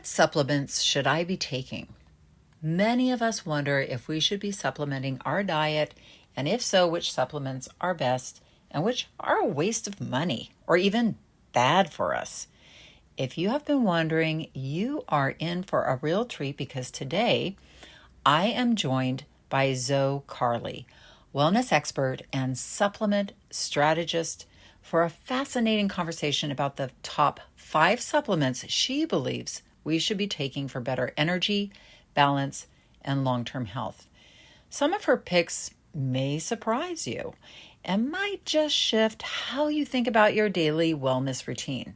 What supplements should I be taking? Many of us wonder if we should be supplementing our diet, and if so, which supplements are best and which are a waste of money or even bad for us. If you have been wondering, you are in for a real treat because today I am joined by Zoe Karli, wellness expert and supplement strategist, for a fascinating conversation about the top 5 supplements she believes we should be taking for better energy, balance, and long-term health. Some of her picks may surprise you and might just shift how you think about your daily wellness routine.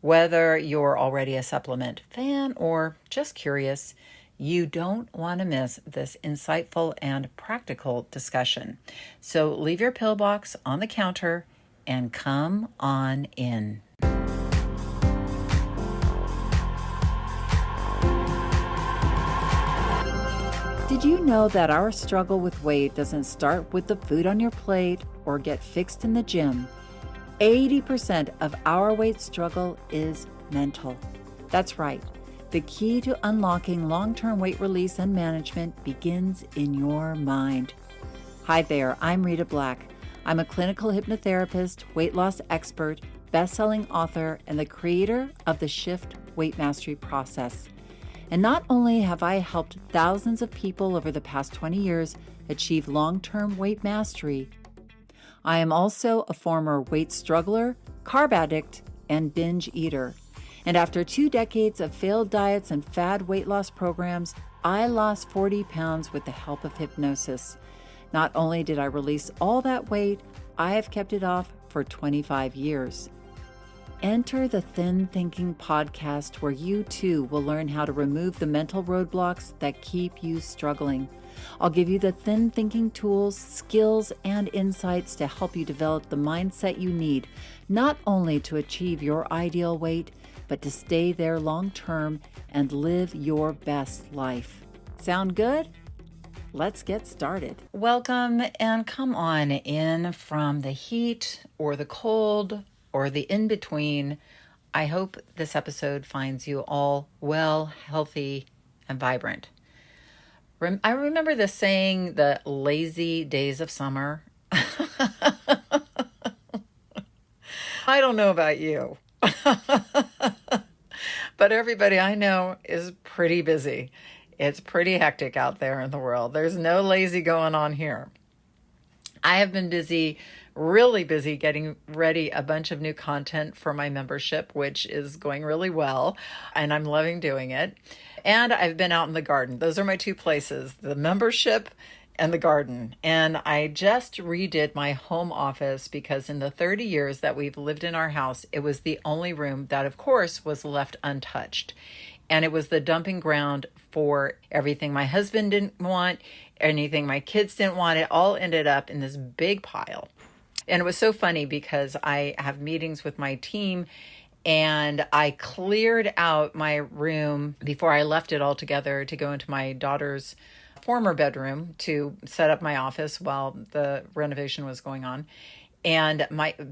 Whether you're already a supplement fan or just curious, you don't want to miss this insightful and practical discussion. So leave your pill box on the counter and come on in. Did you know that our struggle with weight doesn't start with the food on your plate or get fixed in the gym? 80% of our weight struggle is mental. That's right. The key to unlocking long-term weight release and management begins in your mind. Hi there, I'm Rita Black. I'm a clinical hypnotherapist, weight loss expert, best-selling author, and the creator of the Shift Weight Mastery process. And not only have I helped thousands of people over the past 20 years achieve long-term weight mastery, I am also a former weight struggler, carb addict, and binge eater. And after 2 decades of failed diets and fad weight loss programs, I lost 40 pounds with the help of hypnosis. Not only did I release all that weight, I have kept it off for 25 years. Enter the Thin Thinking podcast, where you too will learn how to remove the mental roadblocks that keep you struggling. I'll give you the thin thinking tools, skills, and insights to help you develop the mindset you need, not only to achieve your ideal weight, but to stay there long term and live your best life. Sound good? Let's get started. Welcome, and come on in from the heat or the cold or the in-between. I hope this episode finds you all well, healthy, and vibrant. I remember the saying, the lazy days of summer. I don't know about you, but everybody I know is pretty busy. It's pretty hectic out there in the world. There's no lazy going on here. I have been busy, really busy, getting ready a bunch of new content for my membership, which is going really well, and I'm loving doing it. And I've been out in the garden. Those are my 2 places, the membership and the garden. And I just redid my home office because in the 30 years that we've lived in our house, it was the only room that, of course, was left untouched. And it was the dumping ground for everything my husband didn't want, anything my kids didn't want. It all ended up in this big pile. And it was so funny because I have meetings with my team, and I cleared out my room before I left it all together to go into my daughter's former bedroom to set up my office while the renovation was going on. And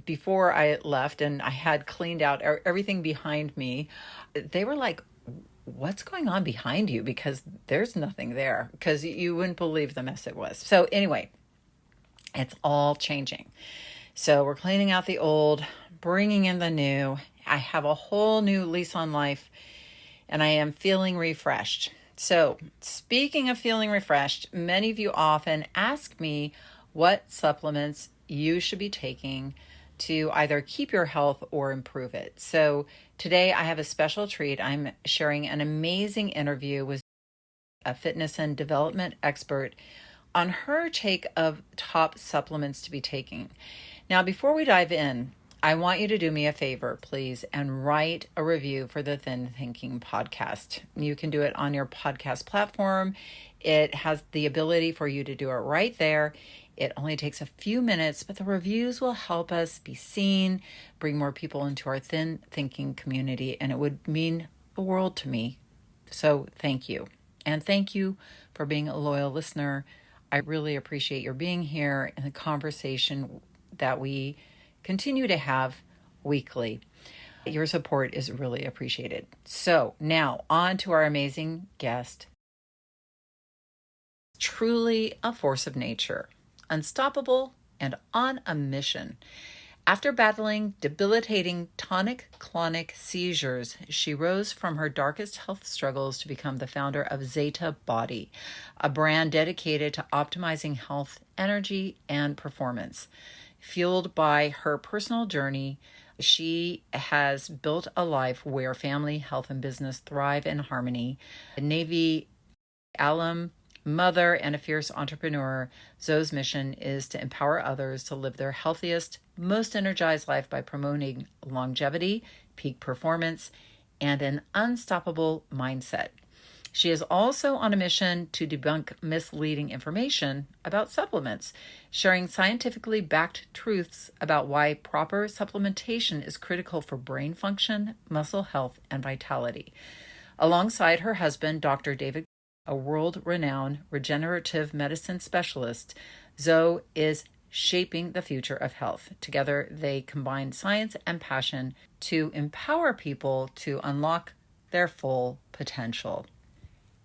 before I left and I had cleaned out everything behind me, they were like, "What's going on behind you?" Because there's nothing there, because you wouldn't believe the mess it was. So anyway, it's all changing. So we're cleaning out the old, bringing in the new. I have a whole new lease on life, and I am feeling refreshed. So speaking of feeling refreshed, many of you often ask me what supplements you should be taking to either keep your health or improve it. So today I have a special treat. I'm sharing an amazing interview with a fitness and development expert on her take of top supplements to be taking. Now, before we dive in, I want you to do me a favor, please, and write a review for the Thin Thinking podcast. You can do it on your podcast platform. It has the ability for you to do it right there. It only takes a few minutes, but the reviews will help us be seen, bring more people into our Thin Thinking community, and it would mean the world to me. So thank you. And thank you for being a loyal listener. I really appreciate your being here in the conversation that we continue to have weekly. Your support is really appreciated. So, now on to our amazing guest. Truly a force of nature, unstoppable and on a mission. After battling debilitating tonic clonic seizures, she rose from her darkest health struggles to become the founder of Zeta Body, a brand dedicated to optimizing health, energy, and performance. Fueled by her personal journey, she has built a life where family, health, and business thrive in harmony. A Navy alum, mother, and a fierce entrepreneur, Zoe's mission is to empower others to live their healthiest, most energized life by promoting longevity, peak performance, and an unstoppable mindset. She is also on a mission to debunk misleading information about supplements, sharing scientifically backed truths about why proper supplementation is critical for brain function, muscle health, and vitality. Alongside her husband, Dr. David, a world renowned regenerative medicine specialist, Zoe is shaping the future of health. Together, they combine science and passion to empower people to unlock their full potential.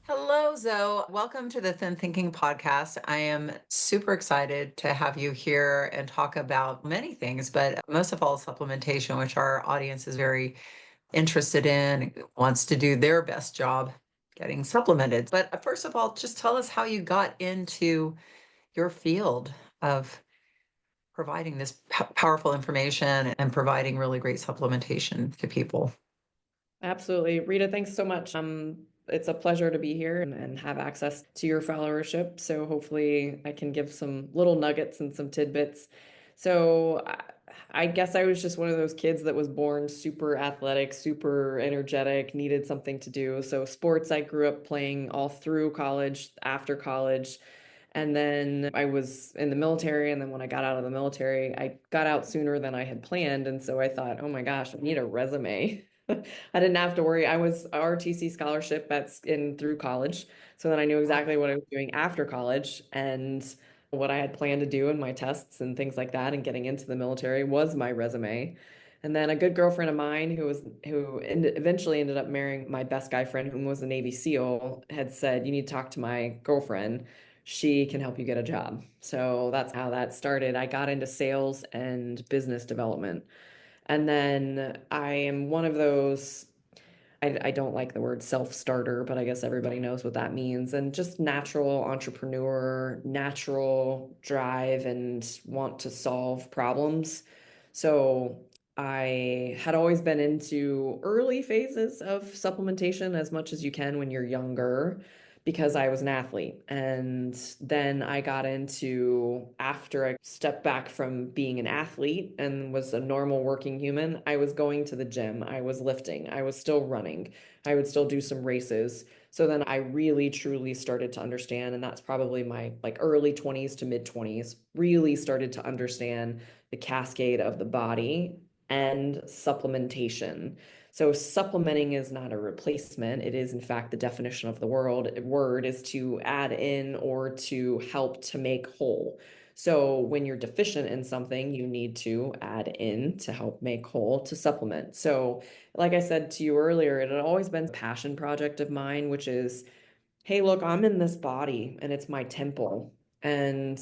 Hello, Zoe. Welcome to the Thin Thinking Podcast. I am super excited to have you here and talk about many things, but most of all, supplementation, which our audience is very interested in, wants to do their best job getting supplemented. But first of all, just tell us how you got into your field of providing this powerful information and providing really great supplementation to people. Absolutely. Rita, thanks so much. It's a pleasure to be here and have access to your followership. So hopefully I can give some little nuggets and some tidbits. So I guess I was just one of those kids that was born super athletic, super energetic, needed something to do. So sports, I grew up playing all through college, after college. And then I was in the military. And then when I got out of the military, I got out sooner than I had planned. And so I thought, oh my gosh, I need a resume. I didn't have to worry. I was RTC scholarship that's in through college. So then I knew exactly what I was doing after college and what I had planned to do in my tests and things like that. And getting into the military was my resume. And then a good girlfriend of mine eventually ended up marrying my best guy friend, who was a Navy SEAL, had said, "You need to talk to my girlfriend. She can help you get a job." So that's how that started. I got into sales and business development. And then I am one of those, I don't like the word self-starter, but I guess everybody knows what that means. And just natural entrepreneur, natural drive and want to solve problems. So I had always been into early phases of supplementation as much as you can when you're younger because I was an athlete. And then I got into, after I stepped back from being an athlete and was a normal working human, I was going to the gym, I was lifting, I was still running, I would still do some races. So then I really truly started to understand, and that's probably my like early 20s to mid 20s, really started to understand the cascade of the body and supplementation. So supplementing is not a replacement. It is, in fact, the definition of the word is to add in or to help to make whole. So when you're deficient in something, you need to add in to help make whole, to supplement. So like I said to you earlier, it had always been a passion project of mine, which is, hey, look, I'm in this body and it's my temple. And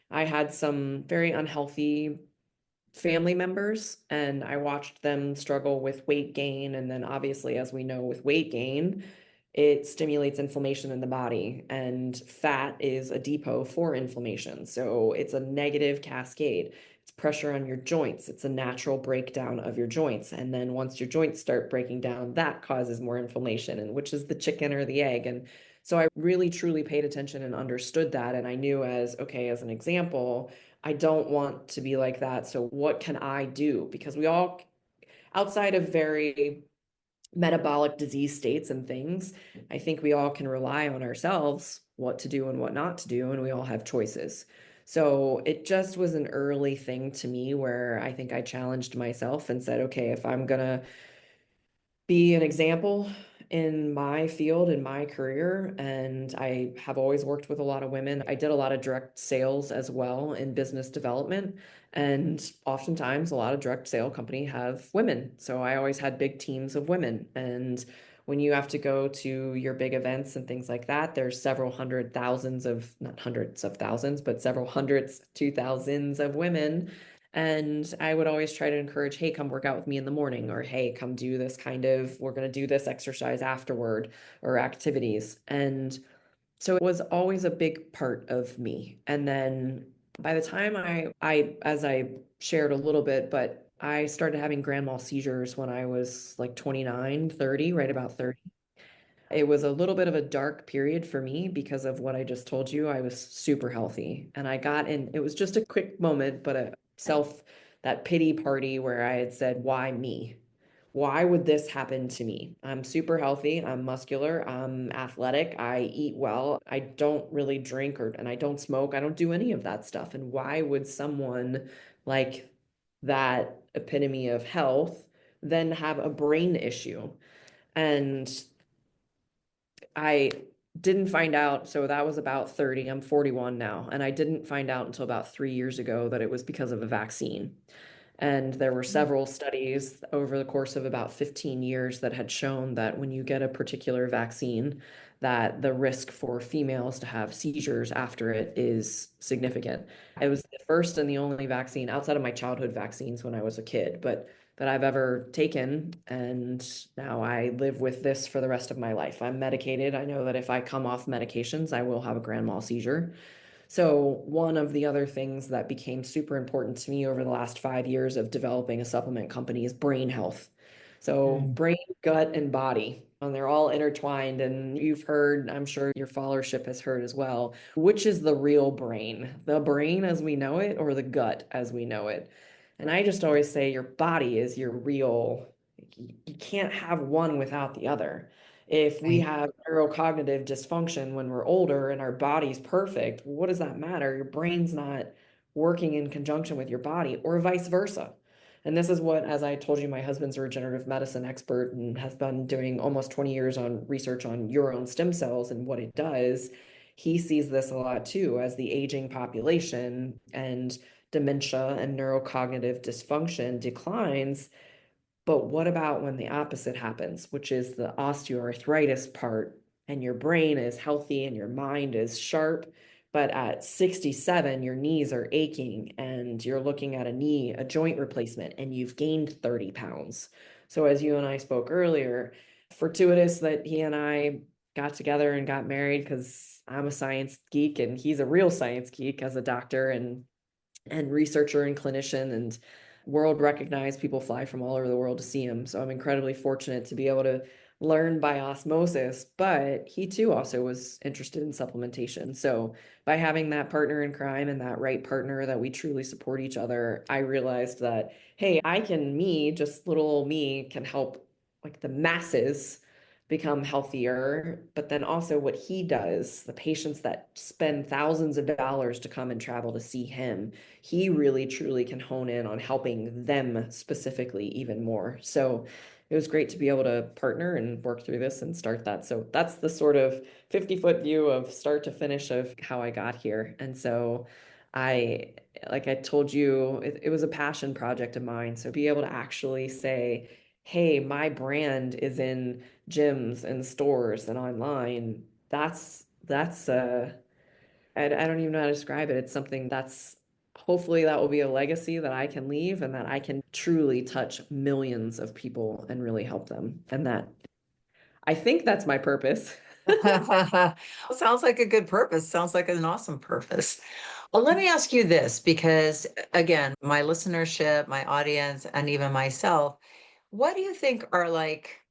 I had some very unhealthy family members and I watched them struggle with weight gain. And then, obviously, as we know, with weight gain, it stimulates inflammation in the body, and fat is a depot for inflammation. So it's a negative cascade. It's pressure on your joints. It's a natural breakdown of your joints. And then once your joints start breaking down, that causes more inflammation, and which is the chicken or the egg. And so I really truly paid attention and understood that. And I knew, as okay, as an example, I don't want to be like that. So what can I do? Because we all, outside of very metabolic disease states and things, I think we all can rely on ourselves what to do and what not to do, and we all have choices. So it just was an early thing to me where I think I challenged myself and said, okay, if I'm gonna be an example in my field, in my career, and I have always worked with a lot of women. I did a lot of direct sales as well in business development. And oftentimes, a lot of direct sale company have women. So I always had big teams of women. And when you have to go to your big events and things like that, there's several hundred thousands of, not hundreds of thousands, but several hundreds to thousands of women. And I would always try to encourage, hey, come work out with me in the morning, or hey, come do this kind of, we're going to do this exercise afterward, or activities. And so it was always a big part of me. And then by the time as I shared a little bit, but I started having grand mal seizures when I was like 29, 30, right about 30. It was a little bit of a dark period for me because of what I just told you. I was super healthy and I got in, it was just a quick moment, but that pity party where I had said, why me? Why would this happen to me? I'm super healthy. I'm muscular. I'm athletic. I eat well. I don't really drink and I don't smoke. I don't do any of that stuff. And why would someone like that epitome of health then have a brain issue? And I didn't find out. So that was about 30. I'm 41 now. And I didn't find out until about 3 years ago that it was because of a vaccine. And there were several studies over the course of about 15 years that had shown that when you get a particular vaccine, that the risk for females to have seizures after it is significant. It was the first and the only vaccine outside of my childhood vaccines when I was a kid, but that I've ever taken. And now I live with this for the rest of my life. I'm medicated. I know that if I come off medications, I will have a grand mal seizure. So, one of the other things that became super important to me over the last 5 years of developing a supplement company is brain health. So, Mm. brain, gut, and body, and they're all intertwined. And you've heard, I'm sure your followership has heard as well, which is the real brain, the brain as we know it, or the gut as we know it. And I just always say your body is your real, you can't have one without the other. If we Right. have neurocognitive dysfunction when we're older and our body's perfect, what does that matter? Your brain's not working in conjunction with your body, or vice versa. And this is what, as I told you, my husband's a regenerative medicine expert and has been doing almost 20 years on research on your own stem cells and what it does. He sees this a lot too as the aging population and dementia and neurocognitive dysfunction declines. But what about when the opposite happens, which is the osteoarthritis part, and your brain is healthy and your mind is sharp, but at 67, your knees are aching and you're looking at a joint replacement, and you've gained 30 pounds. So, as you and I spoke earlier, fortuitous that he and I got together and got married because I'm a science geek and he's a real science geek as a doctor and researcher and clinician and world recognized. People fly from all over the world to see him. So I'm incredibly fortunate to be able to learn by osmosis. But he too also was interested in supplementation. So by having that partner in crime and that right partner that we truly support each other, I realized that, hey, just little me can help like the masses become healthier, but then also what he does, the patients that spend thousands of dollars to come and travel to see him, he really truly can hone in on helping them specifically even more. So it was great to be able to partner and work through this and start that. So that's the sort of 50-foot view of start to finish of how I got here. And so I, like I told you, it was a passion project of mine. So be able to actually say, hey, my brand is in gyms and stores and online. I don't even know how to describe it. It's something that's hopefully that will be a legacy that I can leave and that I can truly touch millions of people and really help them. And that I think that's my purpose. Sounds like a good purpose. Sounds like an awesome purpose. Well, let me ask you this because, again, my listenership, my audience, and even myself, what do you think are like,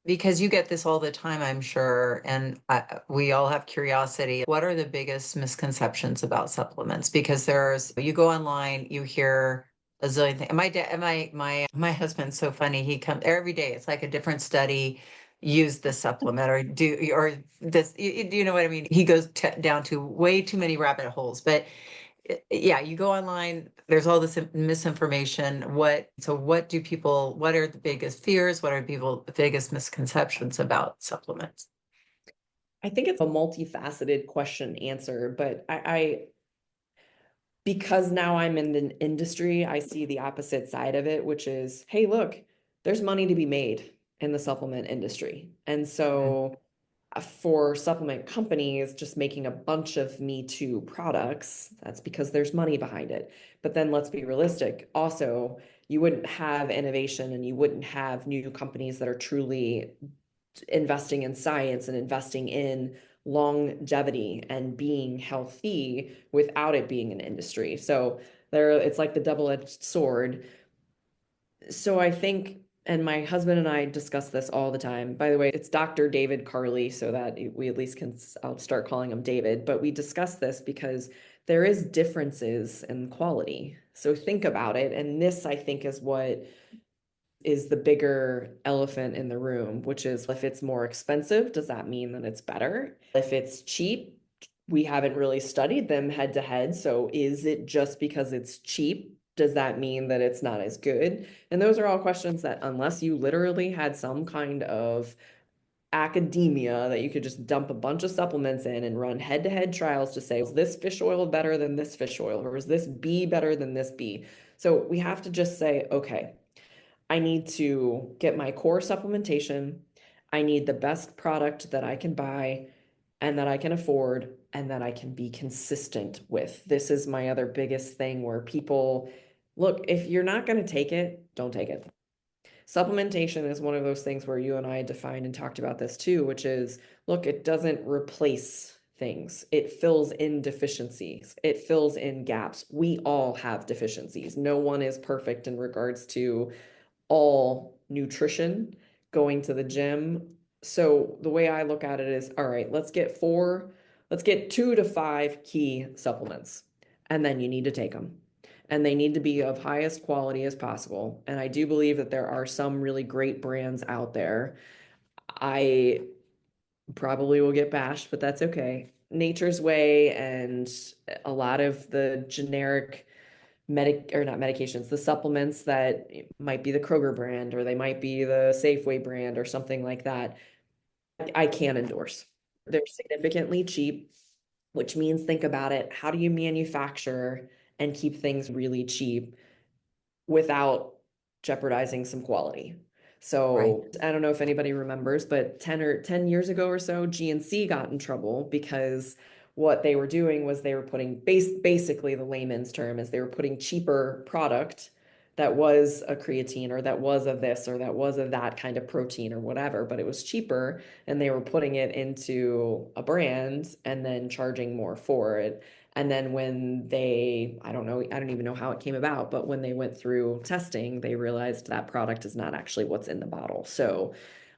because you get this all the time, I'm sure, and we all have curiosity. What are the biggest misconceptions about supplements? Because you go online, you hear a zillion things. My dad, my husband's so funny. He comes every day. It's like a different study. Use this supplement or this. You know what I mean? He goes down to way too many rabbit holes. But yeah, you go online, there's all this misinformation. What do people, what are the biggest fears? What are people, the biggest misconceptions about supplements? I think it's a multifaceted question answer, but because now I'm in the industry, I see the opposite side of it, which is, hey, look, there's money to be made in the supplement industry. And Mm. so for supplement companies just making a bunch of Me Too products, that's because there's money behind it. But then let's be realistic. Also, you wouldn't have innovation and you wouldn't have new companies that are truly investing in science and investing in longevity and being healthy without it being an industry. So it's like the double-edged sword. So I think, and my husband and I discuss this all the time. By the way, it's Dr. David Karli, so that we at least can, I'll start calling him David, but we discuss this because there is differences in quality. So think about it. And this, I think, is what is the bigger elephant in the room, which is if it's more expensive, does that mean that it's better? If it's cheap, we haven't really studied them head to head. So is it just because it's cheap? Does that mean that it's not as good? And those are all questions that, unless you literally had some kind of academia that you could just dump a bunch of supplements in and run head to head trials to say, is this fish oil better than this fish oil? Or is this bee better than this bee? So we have to just say, okay, I need to get my core supplementation. I need the best product that I can buy and that I can afford and that I can be consistent with. This is my other biggest thing where people look, if you're not going to take it, don't take it. Supplementation is one of those things where you and I defined and talked about this too, which is look, it doesn't replace things. It fills in deficiencies. It fills in gaps. We all have deficiencies. No one is perfect in regards to all nutrition, going to the gym. So the way I look at it is, all right, let's get 2 to 5 key supplements, and then you need to take them. And they need to be of highest quality as possible. And I do believe that there are some really great brands out there. I probably will get bashed, but that's okay. Nature's Way and a lot of the generic or not medications, the supplements that might be the Kroger brand or they might be the Safeway brand or something like that, I can endorse. They're significantly cheap, which means think about it. How do you manufacture and keep things really cheap without jeopardizing some quality? Right. So I don't know if anybody remembers, but 10 years ago or so, GNC got in trouble because what they were doing was they were putting basically the layman's term is they were putting cheaper product that was a creatine or that was a this or that was a that kind of protein or whatever, but it was cheaper and they were putting it into a brand and then charging more for it. And then when they, I don't know, I don't even know how it came about, but when they went through testing, they realized that product is not actually what's in the bottle. So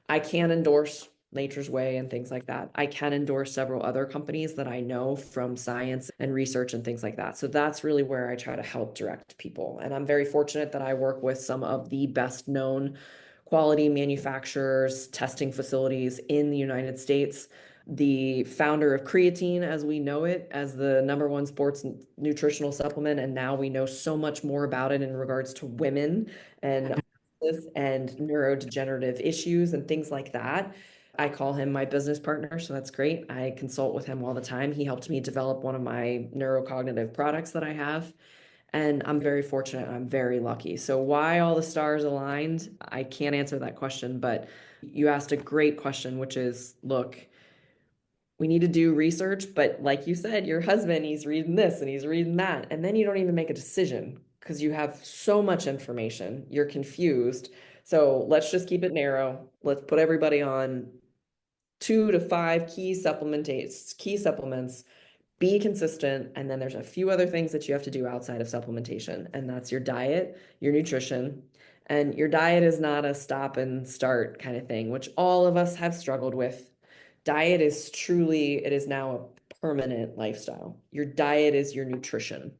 I can endorse Nature's Way and things like that. I can endorse several other companies that I know from science and research and things like that. So that's really where I try to help direct people. And I'm very fortunate that I work with some of the best known quality manufacturers, testing facilities in the United States. The founder of creatine, as we know it, as the #1 sports nutritional supplement, and now we know so much more about it in regards to women and neurodegenerative issues and things like that. I call him my business partner, so that's great. I consult with him all the time. He helped me develop one of my neurocognitive products that I have. And I'm very fortunate. I'm very lucky. So, why all the stars aligned? I can't answer that question, but you asked a great question, which is look, we need to do research, but like you said, your husband, he's reading this and he's reading that. And then you don't even make a decision because you have so much information. You're confused. So let's just keep it narrow. Let's put everybody on 2 to 5 key supplements, be consistent, and then there's a few other things that you have to do outside of supplementation, and that's your diet, your nutrition. And your diet is not a stop and start kind of thing, which all of us have struggled with. Diet is truly, it is now a permanent lifestyle. Your diet is your nutrition.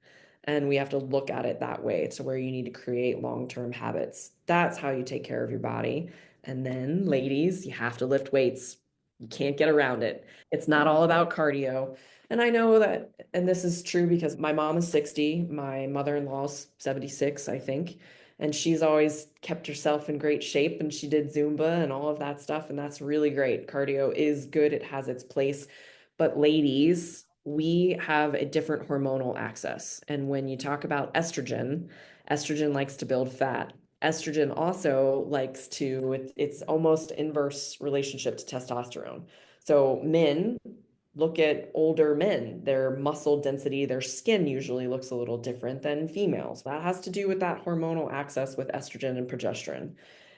And we have to look at it that way to where you need to create long-term habits. That's how you take care of your body. And then, ladies, you have to lift weights. You can't get around it. It's not all about cardio. And I know that, and this is true because my mom is 60, my mother-in-law's 76, I think, and she's always kept herself in great shape and she did Zumba and all of that stuff, and that's really great. Cardio is good, it has its place. But ladies, we have a different hormonal axis. And when you talk about estrogen, estrogen likes to build fat. Estrogen also likes to, it's almost inverse relationship to testosterone. So men, look at older men, their muscle density, their skin usually looks a little different than females. That has to do with that hormonal axis with estrogen and progesterone.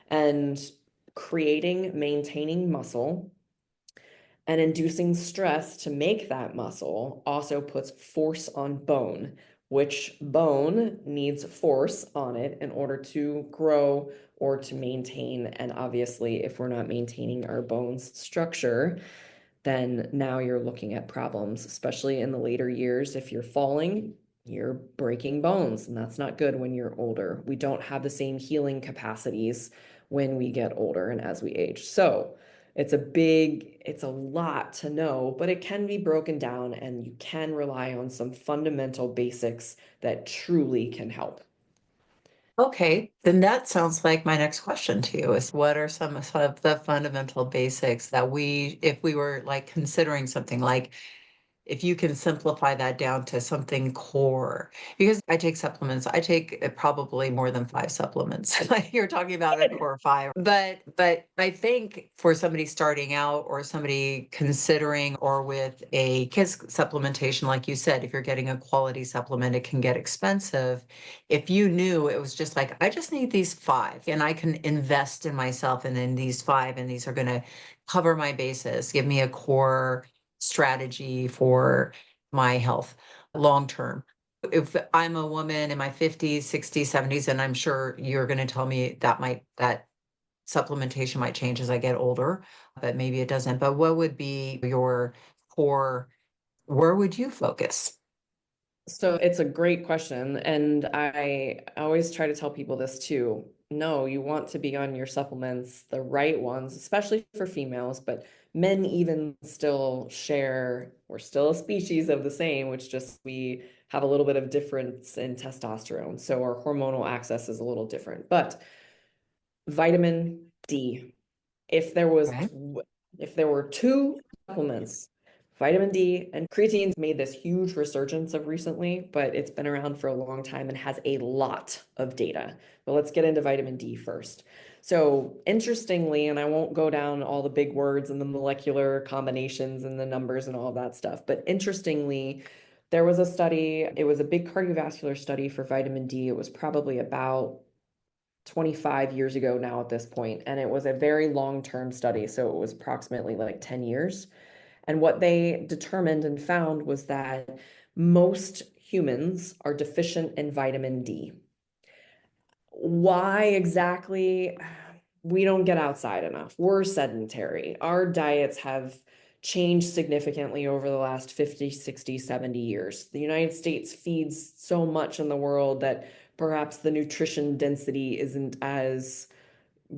And creating, maintaining muscle and inducing stress to make that muscle also puts force on bone, which bone needs force on it in order to grow or to maintain. And obviously, if we're not maintaining our bones structure, then now you're looking at problems, especially in the later years. If you're falling, you're breaking bones, and that's not good when you're older. We don't have the same healing capacities when we get older and as we age. So it's a lot to know, but it can be broken down and you can rely on some fundamental basics that truly can help. Okay, then that sounds like my next question to you is what are some of the fundamental basics that if we were like considering something like if you can simplify that down to something core, because I take supplements, I take probably more than five supplements. Like you're talking about a core five, but I think for somebody starting out or somebody considering or with a kids supplementation, like you said, if you're getting a quality supplement, it can get expensive. If you knew it was just like, I just need these five and I can invest in myself and in these five, and these are going to cover my basis, give me a core strategy for my health long term. If I'm a woman in my 50s, 60s, 70s, and I'm sure you're going to tell me that supplementation might change as I get older, but maybe it doesn't. But what would be your core? Where would you focus? So it's a great question. And I always try to tell people this too. No, you want to be on your supplements, the right ones, especially for females, but men even still share, we're still a species of the same, which just we have a little bit of difference in testosterone. So our hormonal axis is a little different. But vitamin D, if there was Okay. if there were two supplements, vitamin D and creatine's made this huge resurgence of recently, but it's been around for a long time and has a lot of data. But let's get into vitamin D first. So interestingly, and I won't go down all the big words and the molecular combinations and the numbers and all of that stuff, but interestingly, there was a study, it was a big cardiovascular study for vitamin D. It was probably about 25 years ago now at this point, and it was a very long-term study, so it was approximately like 10 years. And what they determined and found was that most humans are deficient in vitamin D. Why exactly? We don't get outside enough. We're sedentary. Our diets have changed significantly over the last 50, 60, 70 years. The United States feeds so much in the world that perhaps the nutrition density isn't as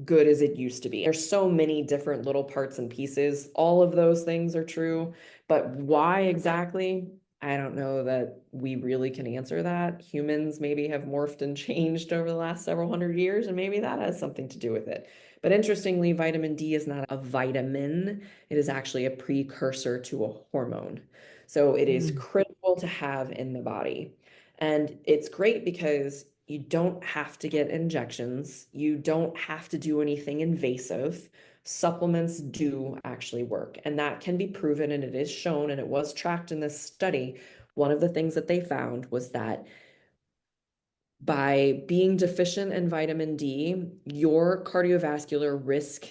good as it used to be. There's so many different little parts and pieces. All of those things are true, but why exactly? I don't know that we really can answer that. Humans maybe have morphed and changed over the last several hundred years, and maybe that has something to do with it. But interestingly, vitamin D is not a vitamin, it is actually a precursor to a hormone. So it is Mm. critical to have in the body. And it's great because you don't have to get injections. You don't have to do anything invasive. Supplements do actually work, and that can be proven, and it is shown, and it was tracked in this study. One of the things that they found was that by being deficient in vitamin D, your cardiovascular risk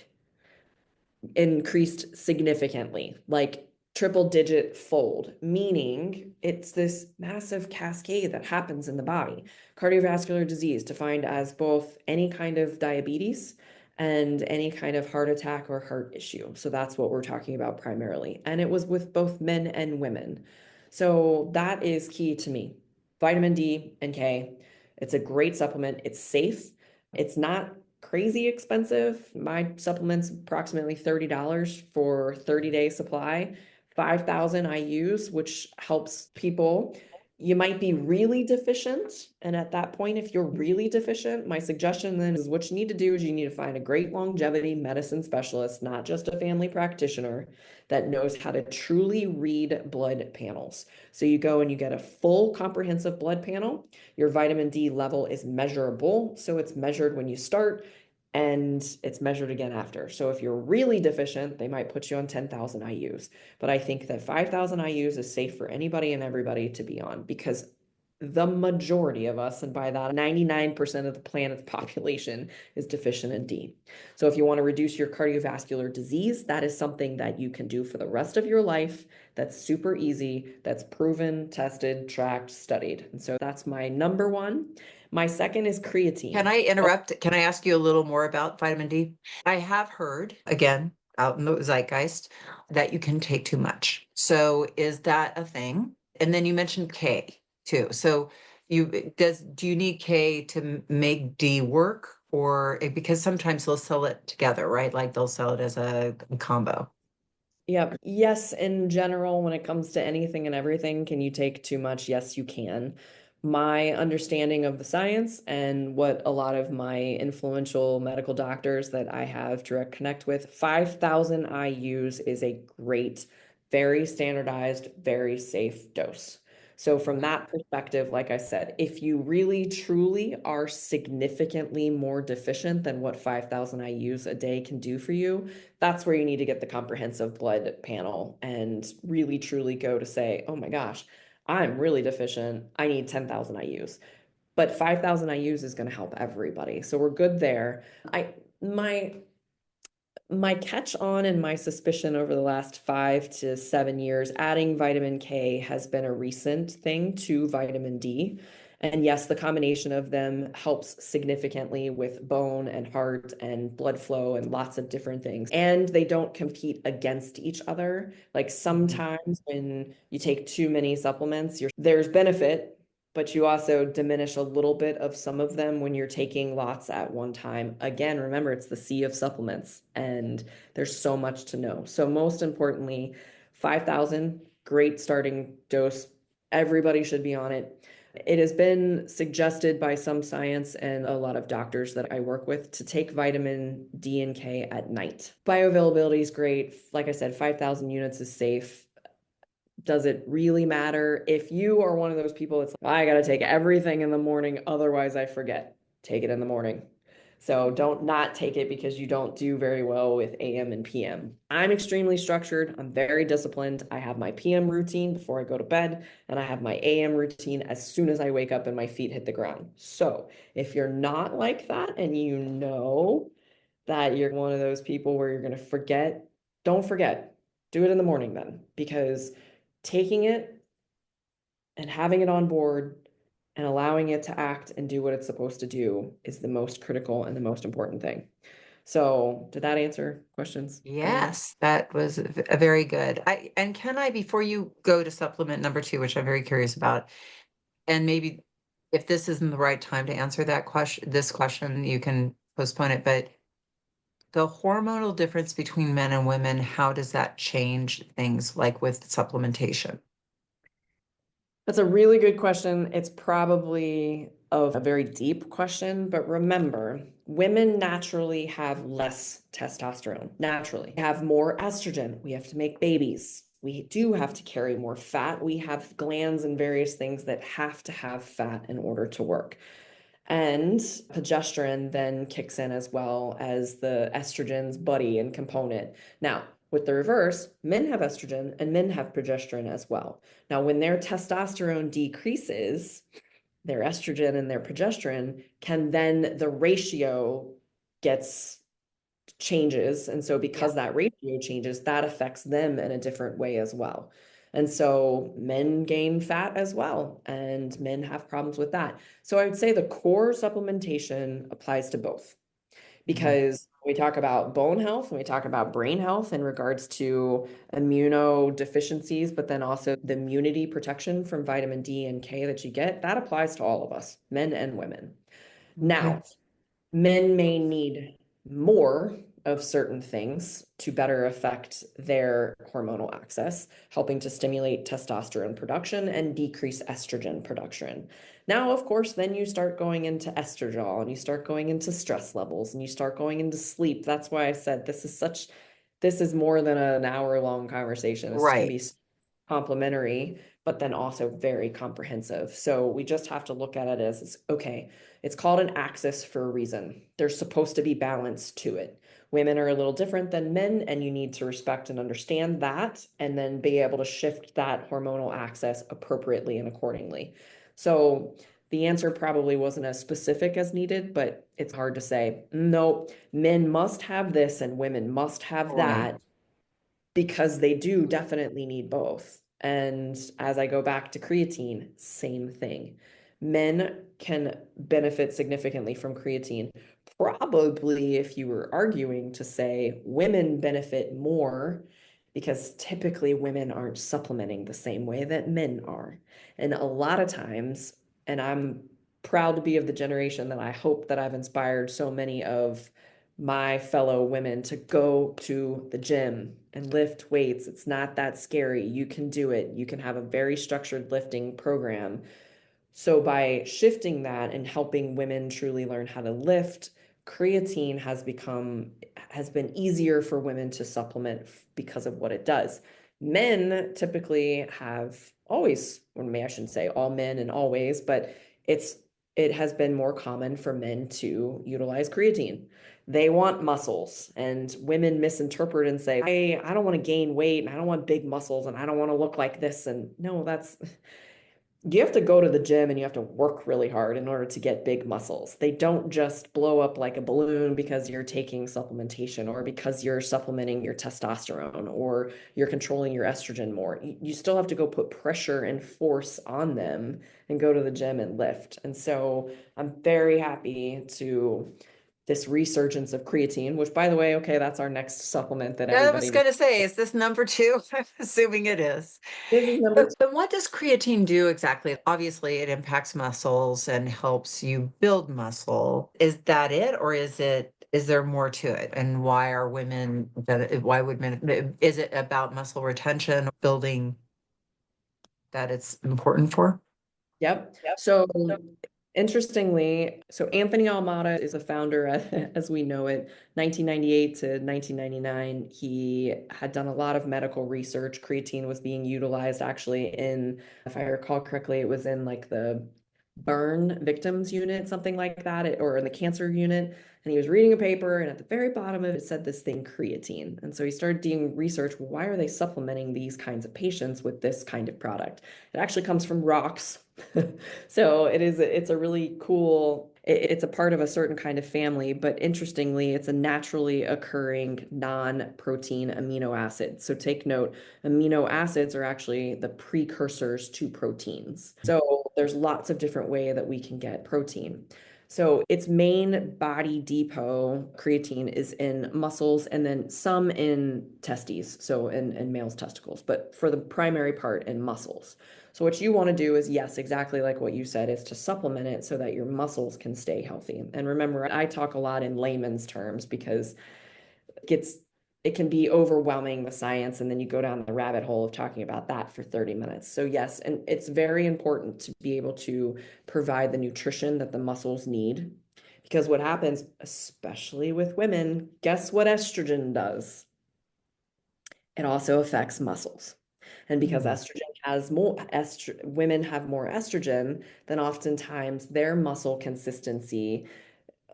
increased significantly, like triple digit fold, meaning it's this massive cascade that happens in the body. Cardiovascular disease, defined as both any kind of diabetes and any kind of heart attack or heart issue. So that's what we're talking about primarily. And it was with both men and women. So that is key to me. Vitamin D and K, it's a great supplement. It's safe. It's not crazy expensive. My supplement's approximately $30 for 30-day supply. 5,000 I use, which helps people. You might be really deficient. And at that point, if you're really deficient, my suggestion then is what you need to do is you need to find a great longevity medicine specialist, not just a family practitioner, that knows how to truly read blood panels. So you go and you get a full comprehensive blood panel. Your vitamin D level is measurable. So it's measured when you start and it's measured again after. So if you're really deficient, they might put you on 10,000 IUs. But I think that 5,000 IUs is safe for anybody and everybody to be on because the majority of us, and by that 99% of the planet's population, is deficient in D. So if you want to reduce your cardiovascular disease, that is something that you can do for the rest of your life. That's super easy. That's proven, tested, tracked, studied. And so that's my number one. My second is Can creatine. I interrupt? Can I ask you a little more about vitamin D? I have heard, again, out in the zeitgeist, that you can take too much. So is that a thing? And then you mentioned K too. So do you need K to make D work? Or because sometimes they'll sell it together, right? Like they'll sell it as a combo. Yep. Yes, in general, when it comes to anything and everything, can you take too much? Yes, you can. My understanding of the science and what a lot of my influential medical doctors that I have direct connect with, 5,000 IUs is a great, very standardized, very safe dose. So from that perspective, like I said, if you really truly are significantly more deficient than what 5,000 IUs a day can do for you, that's where you need to get the comprehensive blood panel and really truly go to say, oh my gosh, I'm really deficient. I need 10,000 IUs. But 5,000 IUs is going to help everybody. So we're good there. I my my catch on and my suspicion over the last 5 to 7 years, adding vitamin K has been a recent thing to vitamin D. And yes, the combination of them helps significantly with bone and heart and blood flow and lots of different things. And they don't compete against each other. Like sometimes when you take too many supplements, there's benefit, but you also diminish a little bit of some of them when you're taking lots at one time. Again, remember, it's the sea of supplements, and there's so much to know. So most importantly, 5,000, great starting dose. Everybody should be on it. It has been suggested by some science and a lot of doctors that I work with to take vitamin D and K at night. Bioavailability is great. Like I said, 5,000 units is safe. Does it really matter? If you are one of those people that's like, I got to take everything in the morning, otherwise I forget. Take it in the morning. So don't not take it because you don't do very well with AM and PM. I'm extremely structured. I'm very disciplined. I have my PM routine before I go to bed, and I have my AM routine as soon as I wake up and my feet hit the ground. So if you're not like that and you know that you're one of those people where you're going to forget, don't forget. Do it in the morning then, because taking it and having it on board and allowing it to act and do what it's supposed to do is the most critical and the most important thing. So, did that answer questions good enough? Yes, that was a very good. And can I, before you go to supplement number two, which I'm very curious about, and maybe if this isn't the right time to answer this question, you can postpone it. But the hormonal difference between men and women, how does that change things like with supplementation? That's a really good question. It's probably a very deep question, but remember, women naturally have less testosterone, naturally have more estrogen. We have to make babies. We do have to carry more fat. We have glands and various things that have to have fat in order to work. And progesterone then kicks in as well as the estrogen's buddy and component. Now, with the reverse, men have estrogen and men have progesterone as well. Now, when their testosterone decreases, their estrogen and their progesterone can then the ratio gets changes. And so Yeah. because that ratio changes, that affects them in a different way as well. And so men gain fat as well, and men have problems with that. So I would say the core supplementation applies to both Mhm. because we talk about bone health and we talk about brain health in regards to immunodeficiencies, but then also the immunity protection from vitamin D and K that you get, that applies to all of us, men and women. Okay. Now, Men may need more of certain things to better affect their hormonal axis, helping to stimulate testosterone production and decrease estrogen production. Now, of course, then you start going into estradiol and you start going into stress levels and you start going into sleep. That's why I said this is more than an hour long conversation. This can Right. be complementary, but then also very comprehensive. So we just have to look at it as, okay, it's called an axis for a reason. There's supposed to be balance to it. Women are a little different than men, and you need to respect and understand that, and then be able to shift that hormonal axis appropriately and accordingly. So the answer probably wasn't as specific as needed, but it's hard to say, no, men must have this and women must have Right. that, because they do definitely need both. And as I go back to creatine, same thing. Men can benefit significantly from creatine. Probably, if you were arguing to say women benefit more, because typically women aren't supplementing the same way that men are. And a lot of times, and I'm proud to be of the generation that I hope that I've inspired so many of my fellow women to go to the gym and lift weights. It's not that scary. You can do it. You can have a very structured lifting program. So by shifting that and helping women truly learn how to lift, creatine has been easier for women to supplement because of what it does. Men typically have always, or maybe I shouldn't say all men and always, but it has been more common for men to utilize creatine. They want muscles, and women misinterpret and say, hey, I don't want to gain weight and I don't want big muscles and I don't want to look like this. And no, that's you have to go to the gym and you have to work really hard in order to get big muscles. They don't just blow up like a balloon because you're taking supplementation or because you're supplementing your testosterone or you're controlling your estrogen more. You still have to go put pressure and force on them and go to the gym and lift. And so I'm very happy to this resurgence of creatine, which, by the way, okay, that's our next supplement that I was everybody needs. going to say, is this number two? I'm assuming it is. This is number two. But what does creatine do exactly? Obviously, it impacts muscles and helps you build muscle. Is that it, or is there more to it? And why are women, why would men, is it about muscle retention, building that it's important for? Yep. So interestingly, so Anthony Almada is a founder as we know it, 1998 to 1999. He had done a lot of medical research. Creatine was being utilized actually in, if I recall correctly, it was in like the burn victims unit, something like that, or in the cancer unit. And he was reading a paper, and at the very bottom of it said this thing, creatine. And so he started doing research. Why are they supplementing these kinds of patients with this kind of product? It actually comes from rocks. So it's a really cool, it's a part of a certain kind of family, but interestingly, it's a naturally occurring non-protein amino acid. So take note, amino acids are actually the precursors to proteins. So there's lots of different ways that we can get protein. So its main body depot, creatine, is in muscles and then some in testes, so in males' testicles, but for the primary part in muscles. So what you want to do is, yes, exactly like what you said, is to supplement it so that your muscles can stay healthy. And remember, I talk a lot in layman's terms because it can be overwhelming, the science, and then you go down the rabbit hole of talking about that for 30 minutes. So yes, and it's very important to be able to provide the nutrition that the muscles need. Because what happens, especially with women, guess what estrogen does? It also affects muscles. And because Hmm. estrogen has more women have more estrogen, then oftentimes their muscle consistency,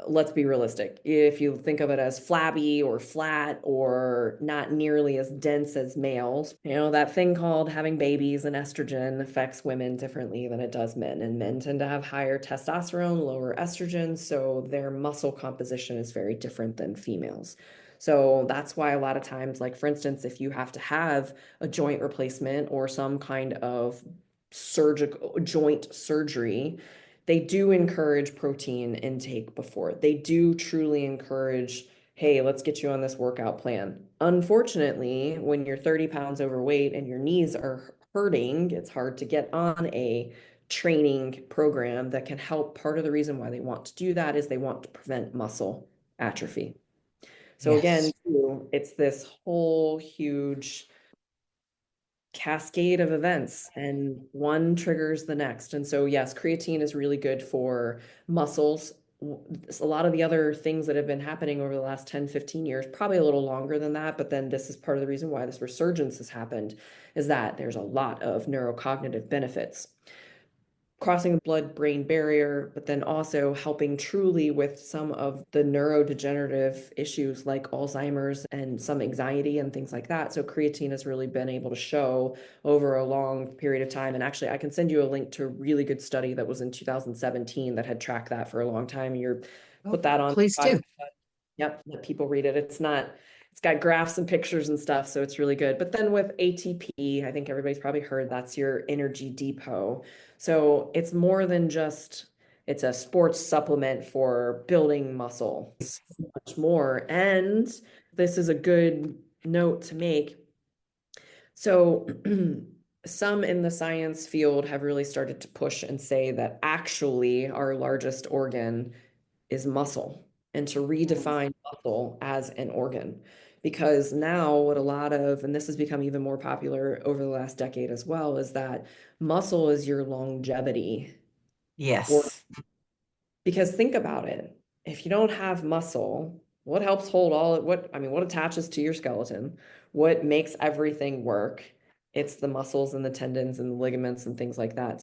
let's be realistic. If you think of it as flabby or flat or not nearly as dense as males, that thing called having babies and estrogen affects women differently than it does men. And men tend to have higher testosterone, lower estrogen, so their muscle composition is very different than females. So that's why a lot of times, like for instance, if you have to have a joint replacement or some kind of surgical joint surgery, they do encourage protein intake before. They do truly encourage, hey, let's get you on this workout plan. Unfortunately, when you're 30 pounds overweight and your knees are hurting, it's hard to get on a training program that can help. Part of the reason why they want to do that is they want to prevent muscle atrophy. So again, Yes. too, it's this whole huge cascade of events, and one triggers the next. And so, yes, creatine is really good for muscles. A lot of the other things that have been happening over the last 10, 15 years, probably a little longer than that, but then this is part of the reason why this resurgence has happened, is that there's a lot of neurocognitive benefits, crossing the blood-brain barrier, but then also helping truly with some of the neurodegenerative issues like Alzheimer's and some anxiety and things like that. So creatine has really been able to show over a long period of time. And actually, I can send you a link to a really good study that was in 2017 that had tracked that for a long time. You're Oh, put that on. please do. Yep, let people read it. It's got graphs and pictures and stuff, so it's really good. But then with ATP, I think everybody's probably heard that's your energy depot. So it's more than just, it's a sports supplement for building muscle. It's so much more. And this is a good note to make. So some in the science field have really started to push and say that actually our largest organ is muscle, and to redefine muscle as an organ. Because now, what a lot of, and this has become even more popular over the last decade as well, is that muscle is your longevity. Or, Yes. because think about it, if you don't have muscle, what helps hold all, what attaches to your skeleton? What makes everything work? It's the muscles and the tendons and the ligaments and things like that.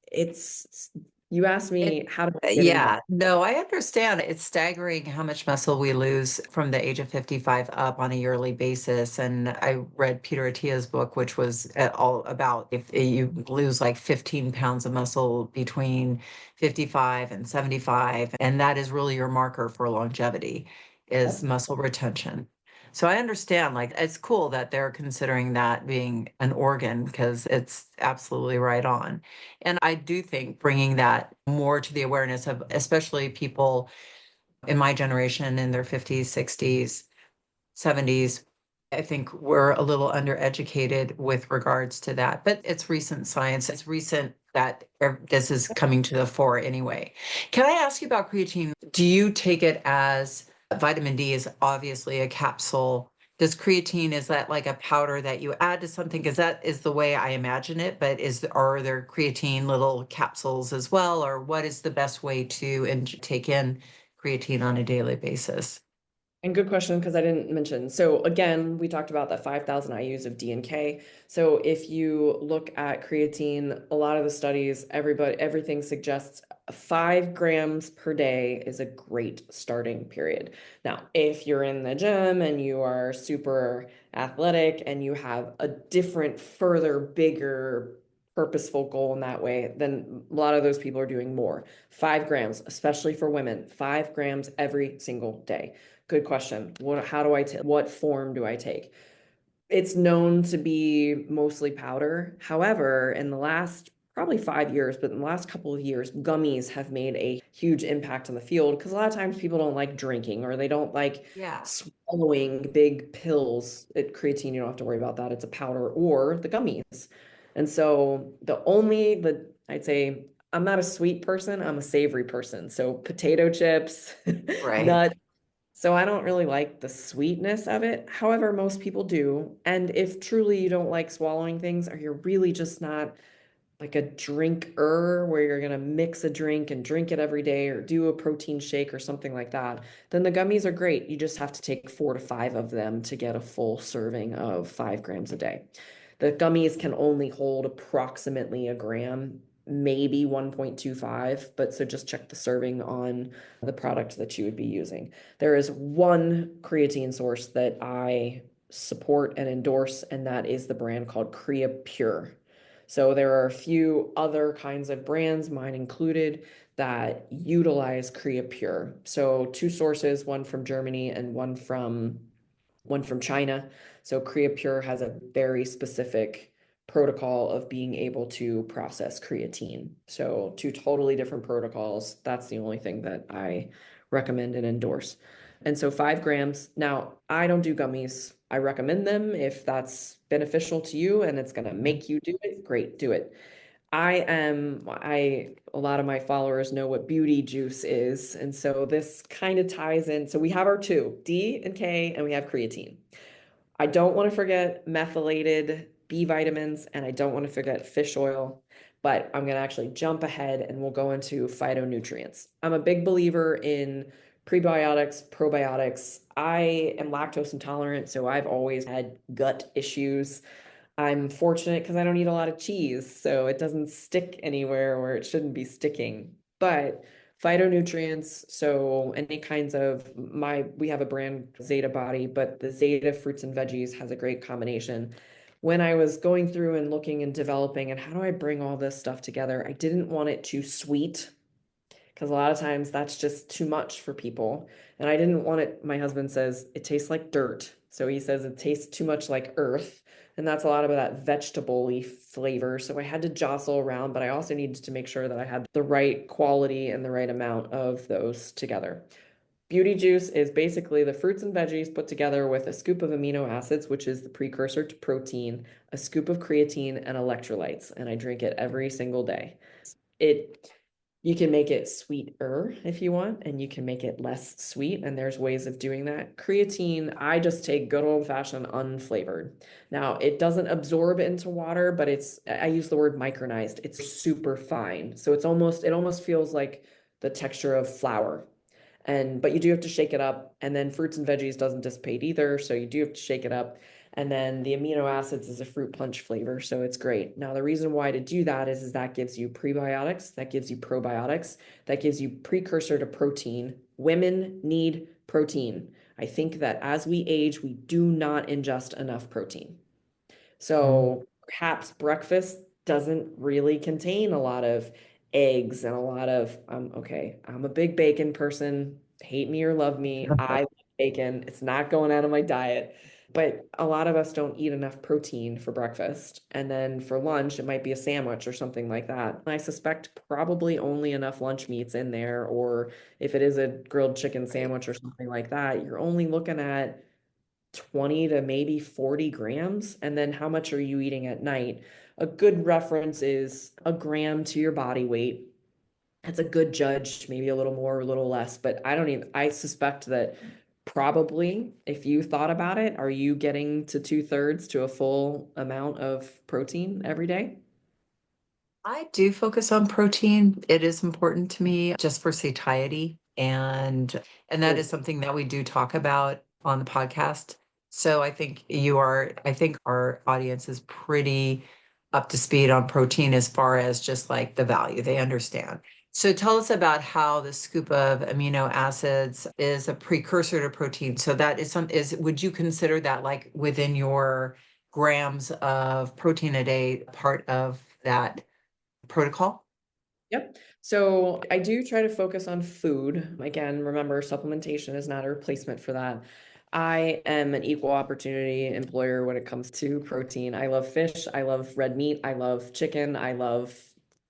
You asked It, me, how do I get into yeah, no, I understand. It's staggering how much muscle we lose from the age of 55 up on a yearly basis. And I read Peter Attia's book, which was all about if you lose like 15 pounds of muscle between 55 and 75, and that is really your marker for longevity, is that? muscle retention. So I understand, like, it's cool that they're considering that being an organ because it's absolutely right on. And I do think bringing that more to the awareness of especially people in my generation in their 50s, 60s, 70s, I think we're a little undereducated with regards to that. But it's recent science. It's recent that this is coming to the fore anyway. Can I ask you about creatine? Do you take it as vitamin D is obviously a capsule? Does creatine, is that like a powder that you add to something? Because that is the way I imagine it, but are there creatine little capsules as well? Or what is the best way to take in creatine on a daily basis? And good question, because I didn't mention. So again, we talked about that 5,000 IUs of D and K. So if you look at creatine, a lot of the studies, everything suggests 5 grams per day is a great starting period. Now, if you're in the gym and you are super athletic and you have a different, further, bigger, purposeful goal in that way, then a lot of those people are doing more. 5 grams, especially for women, 5 grams every single day. Good question. What form do I take? It's known to be mostly powder. However, in the last probably 5 years, but in the last couple of years, gummies have made a huge impact on the field because a lot of times people don't like drinking or they don't like Yeah. swallowing big pills. Creatine, you don't have to worry about that. It's a powder or the gummies. And so I'd say I'm not a sweet person, I'm a savory person. So potato chips, Right. nuts, so I don't really like the sweetness of it. However, most people do. And if truly you don't like swallowing things, or you're really just not like a drinker where you're going to mix a drink and drink it every day or do a protein shake or something like that, then the gummies are great. You just have to take 4 to 5 of them to get a full serving of 5 grams a day. The gummies can only hold approximately a gram, maybe 1.25, but so just check the serving on the product that you would be using. There is one creatine source that I support and endorse, and that is the brand called Crea Pure. So there are a few other kinds of brands, mine included, that utilize Crea Pure. So two sources, one from Germany and one from China. So Crea Pure has a very specific protocol of being able to process creatine. So two totally different protocols. That's the only thing that I recommend and endorse. And so 5 grams. Now, I don't do gummies. I recommend them if that's beneficial to you and it's going to make you do it. Great, do it. A lot of my followers know what beauty juice is. And so this kind of ties in. So we have our two, D and K, and we have creatine. I don't want to forget methylated B vitamins, and I don't want to forget fish oil, but I'm going to actually jump ahead and we'll go into phytonutrients. I'm a big believer in prebiotics, probiotics. I am lactose intolerant, so I've always had gut issues. I'm fortunate because I don't eat a lot of cheese, so it doesn't stick anywhere where it shouldn't be sticking. But phytonutrients, so any kinds of we have a brand Zeta Body, but the Zeta fruits and veggies has a great combination. When I was going through and looking and developing and how do I bring all this stuff together, I didn't want it too sweet because a lot of times that's just too much for people. And I didn't want it, my husband says it tastes like dirt. So he says it tastes too much like earth. And that's a lot of that vegetable-y flavor. So I had to jostle around, but I also needed to make sure that I had the right quality and the right amount of those together. Beauty juice is basically the fruits and veggies put together with a scoop of amino acids, which is the precursor to protein, a scoop of creatine, and electrolytes. And I drink it every single day. It You can make it sweeter if you want, and you can make it less sweet, and there's ways of doing that. Creatine, I just take good old-fashioned unflavored. Now, it doesn't absorb into water, but I use the word micronized. It's super fine. So it almost feels like the texture of flour. But you do have to shake it up, and then fruits and veggies doesn't dissipate either, so you do have to shake it up. And then the amino acids is a fruit punch flavor, so it's great. Now, the reason why to do that is that gives you prebiotics, that gives you probiotics, that gives you precursor to protein. Women need protein. I think that as we age, we do not ingest enough protein. So perhaps breakfast doesn't really contain a lot of eggs and a lot of, okay, I'm a big bacon person. Hate me or love me. I like bacon. It's not going out of my diet. But a lot of us don't eat enough protein for breakfast. And then for lunch, it might be a sandwich or something like that. I suspect probably only enough lunch meats in there. Or if it is a grilled chicken sandwich or something like that, you're only looking at 20 to maybe 40 grams. And then how much are you eating at night? A good reference is a gram to your body weight. That's a good judge, maybe a little more or a little less, but I suspect that probably if you thought about it, are you getting to 2/3 to a full amount of protein every day? I do focus on protein. It is important to me just for satiety and that is something that we do talk about on the podcast. So I think our audience is pretty up to speed on protein as far as just like the value they understand. So tell us about how the scoop of amino acids is a precursor to protein. So that is would you consider that like within your grams of protein a day part of that protocol? Yep. So I do try to focus on food. Again, remember, supplementation is not a replacement for that. I am an equal opportunity employer when it comes to protein. I love fish. I love red meat. I love chicken. I love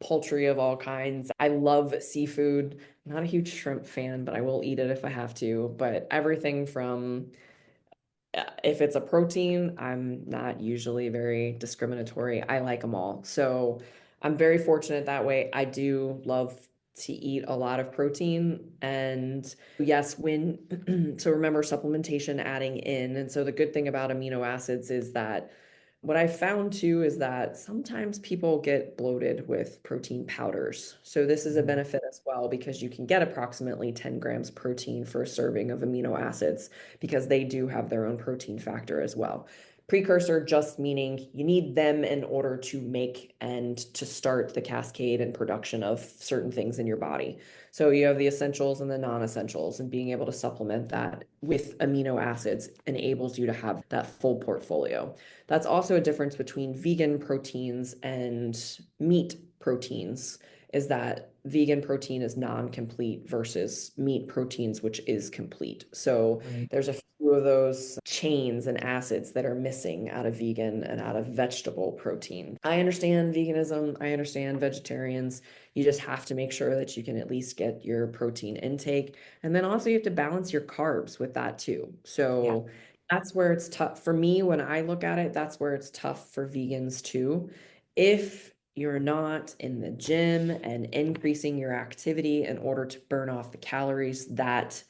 poultry of all kinds. I love seafood. I'm not a huge shrimp fan, but I will eat it if I have to. But everything from if it's a protein, I'm not usually very discriminatory. I like them all. So I'm very fortunate that way. I do love to eat a lot of protein. And yes, so remember supplementation adding in. And so the good thing about amino acids is that what I found too is that sometimes people get bloated with protein powders. So this is a benefit as well because you can get approximately 10 grams protein for a serving of amino acids because they do have their own protein factor as well. Precursor just meaning you need them in order to make and to start the cascade and production of certain things in your body. So you have the essentials and the non-essentials, and being able to supplement that with amino acids enables you to have that full portfolio. That's also a difference between vegan proteins and meat proteins, is that vegan protein is non-complete versus meat proteins, which is complete. So Right. there's a few of those chains and acids that are missing out of vegan and out of vegetable protein. I understand veganism. I understand vegetarians. You just have to make sure that you can at least get your protein intake. And then also you have to balance your carbs with that too. Yeah. So that's where it's tough for me when I look at it. That's where it's tough for vegans too. If you're not in the gym and increasing your activity in order to burn off the calories that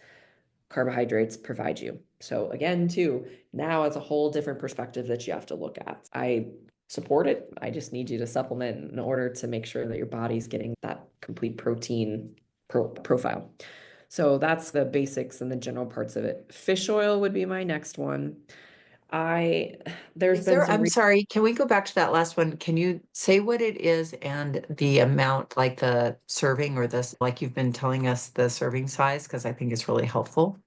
carbohydrates provide you. So again, too, now it's a whole different perspective that you have to look at. I support it. I just need you to supplement in order to make sure that your body's getting that complete protein profile. So that's the basics and the general parts of it. Fish oil would be my next one. I there's Is been there, some I'm sorry, can we go back to that last one? Can you say what it is and the amount, like the serving or this, like you've been telling us the serving size, because I think it's really helpful.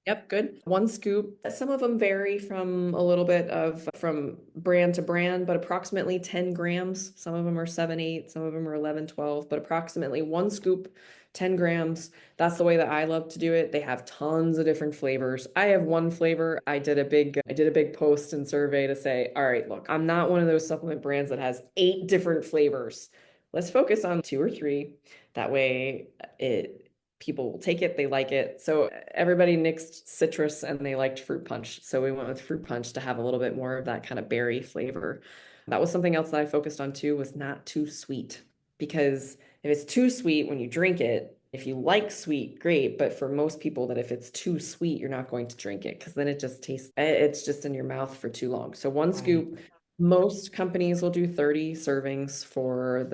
Yep, good. One scoop. Some of them vary from a little bit of from brand to brand, but approximately 10 grams. Some of them are 7, 8, some of them are 11, 12, but approximately one scoop, 10 grams. That's the way that I love to do it. They have tons of different flavors. I have one flavor. I did a big post and survey to say, all right, look, I'm not one of those supplement brands that has 8 different flavors. Let's focus on 2 or 3. That way it people will take it, they like it. So everybody nixed citrus and they liked fruit punch. So we went with fruit punch to have a little bit more of that kind of berry flavor. That was something else that I focused on too, was not too sweet. Because if it's too sweet when you drink it, if you like sweet, great. But for most people, that if it's too sweet, you're not going to drink it because then it just tastes, it's just in your mouth for too long. So one Right. scoop, most companies will do 30 servings for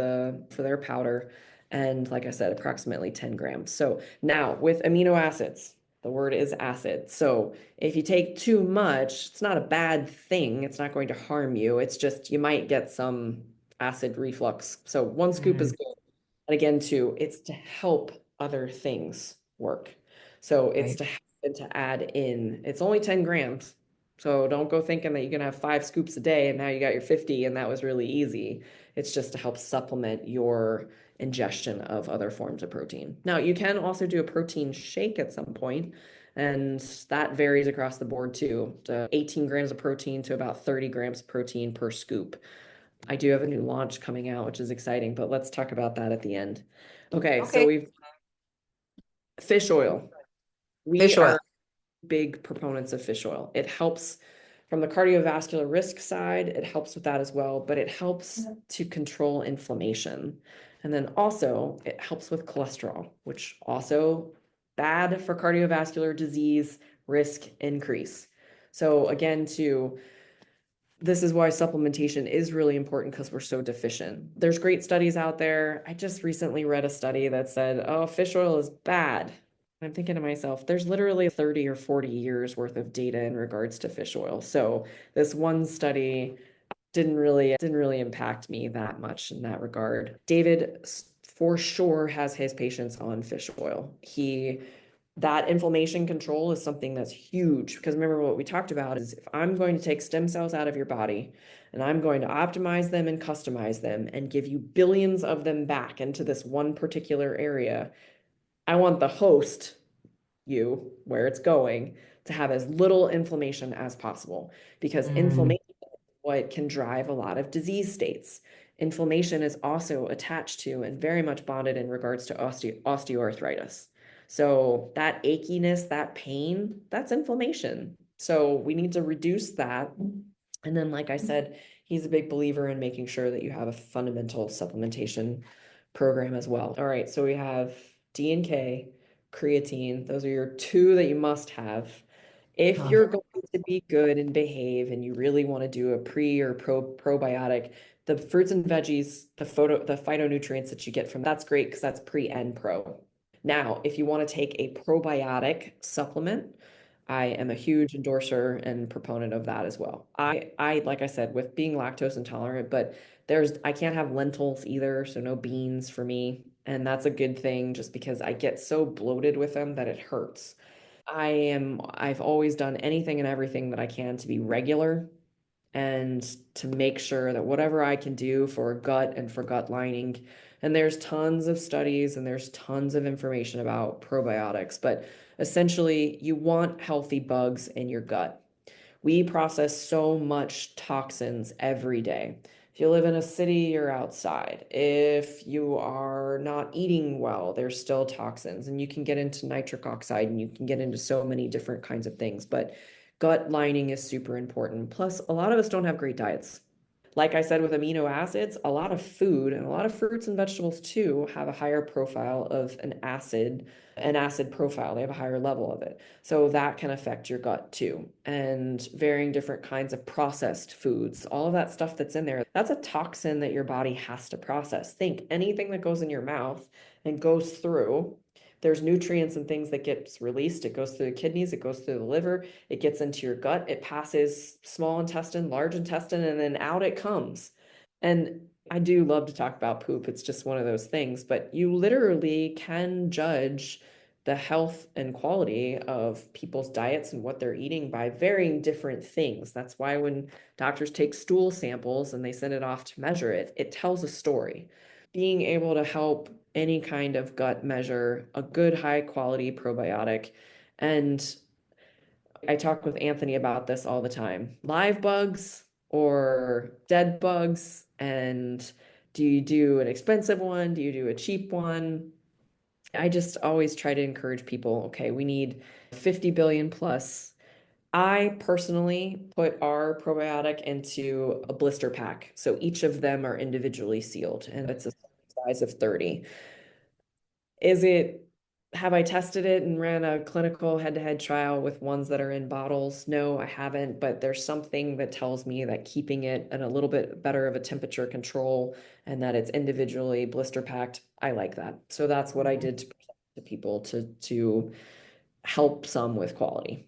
their powder. And like I said, approximately 10 grams. So now with amino acids, the word is acid. So if you take too much, it's not a bad thing. It's not going to harm you. It's just you might get some acid reflux. So one scoop is Mm, good. And again, too, it's to help other things work. So it's right. to add in. It's only 10 grams. So don't go thinking that you're gonna have 5 scoops a day and now you got your 50 and that was really easy. It's just to help supplement your ingestion of other forms of protein. Now, you can also do a protein shake at some point, and that varies across the board too. 18 grams of protein to about 30 grams of protein per scoop. I do have a new launch coming out, which is exciting, but let's talk about that at the end. Okay, so Okay. we've fish oil. We Fish oil. are big proponents of fish oil. It helps from the cardiovascular risk side, it helps with that as well, but it helps to control inflammation. And then also it helps with cholesterol, which also bad for cardiovascular disease risk increase. So again, too, this is why supplementation is really important because we're so deficient. There's great studies out there. I just recently read a study that said, oh, fish oil is bad. I'm thinking to myself, there's literally 30 or 40 years worth of data in regards to fish oil. So this one study didn't really impact me that much in that regard. David for sure has his patients on fish oil. That inflammation control is something that's huge because remember what we talked about is if I'm going to take stem cells out of your body and I'm going to optimize them and customize them and give you billions of them back into this one particular area, I want the host, you, where it's going, to have as little inflammation as possible because Mm, inflammation is what can drive a lot of disease states. Inflammation is also attached to and very much bonded in regards to osteoarthritis. So that achiness, that pain, that's inflammation. So we need to reduce that. And then, like I said, he's a big believer in making sure that you have a fundamental supplementation program as well. All right, so we have D and K, creatine. Those are your 2 that you must have. If uh, you're going to be good and behave and you really want to do a pre or probiotic, the fruits and veggies, the phytonutrients that you get from that's great because that's pre and pro. Now, if you want to take a probiotic supplement, I am a huge endorser and proponent of that as well. I like I said, with being lactose intolerant, but I can't have lentils either, so no beans for me. And that's a good thing just because I get so bloated with them that it hurts. I've always done anything and everything that I can to be regular and to make sure that whatever I can do for gut and for gut lining, and there's tons of studies and there's tons of information about probiotics, but essentially you want healthy bugs in your gut. We process so much toxins every day. If you live in a city, you're outside. If you are not eating well, there's still toxins, and you can get into nitric oxide and you can get into so many different kinds of things. But gut lining is super important. Plus, a lot of us don't have great diets. Like I said, with amino acids, a lot of food and a lot of fruits and vegetables too have a higher profile of an acid profile. They have a higher level of it. So that can affect your gut too. And varying different kinds of processed foods, all of that stuff that's in there, that's a toxin that your body has to process. Think anything that goes in your mouth and goes through, there's nutrients and things that gets released. It goes through the kidneys, it goes through the liver, it gets into your gut, it passes small intestine, large intestine, and then out it comes. And I do love to talk about poop. It's just one of those things, but you literally can judge the health and quality of people's diets and what they're eating by varying different things. That's why when doctors take stool samples and they send it off to measure it, it tells a story. Being able to help any kind of gut measure a good high quality probiotic. And I talk with Anthony about this all the time. Live bugs or dead bugs, and do you do an expensive one? Do you do a cheap one? I just always try to encourage people, okay, we need 50 billion plus. I personally put our probiotic into a blister pack. So each of them are individually sealed and it's a size of 30. Is it, have I tested it and ran a clinical head-to-head trial with ones that are in bottles? No, I haven't, but there's something that tells me that keeping it at a little bit better of a temperature control and that it's individually blister packed, I like that. So that's what I did to present to people to help some with quality.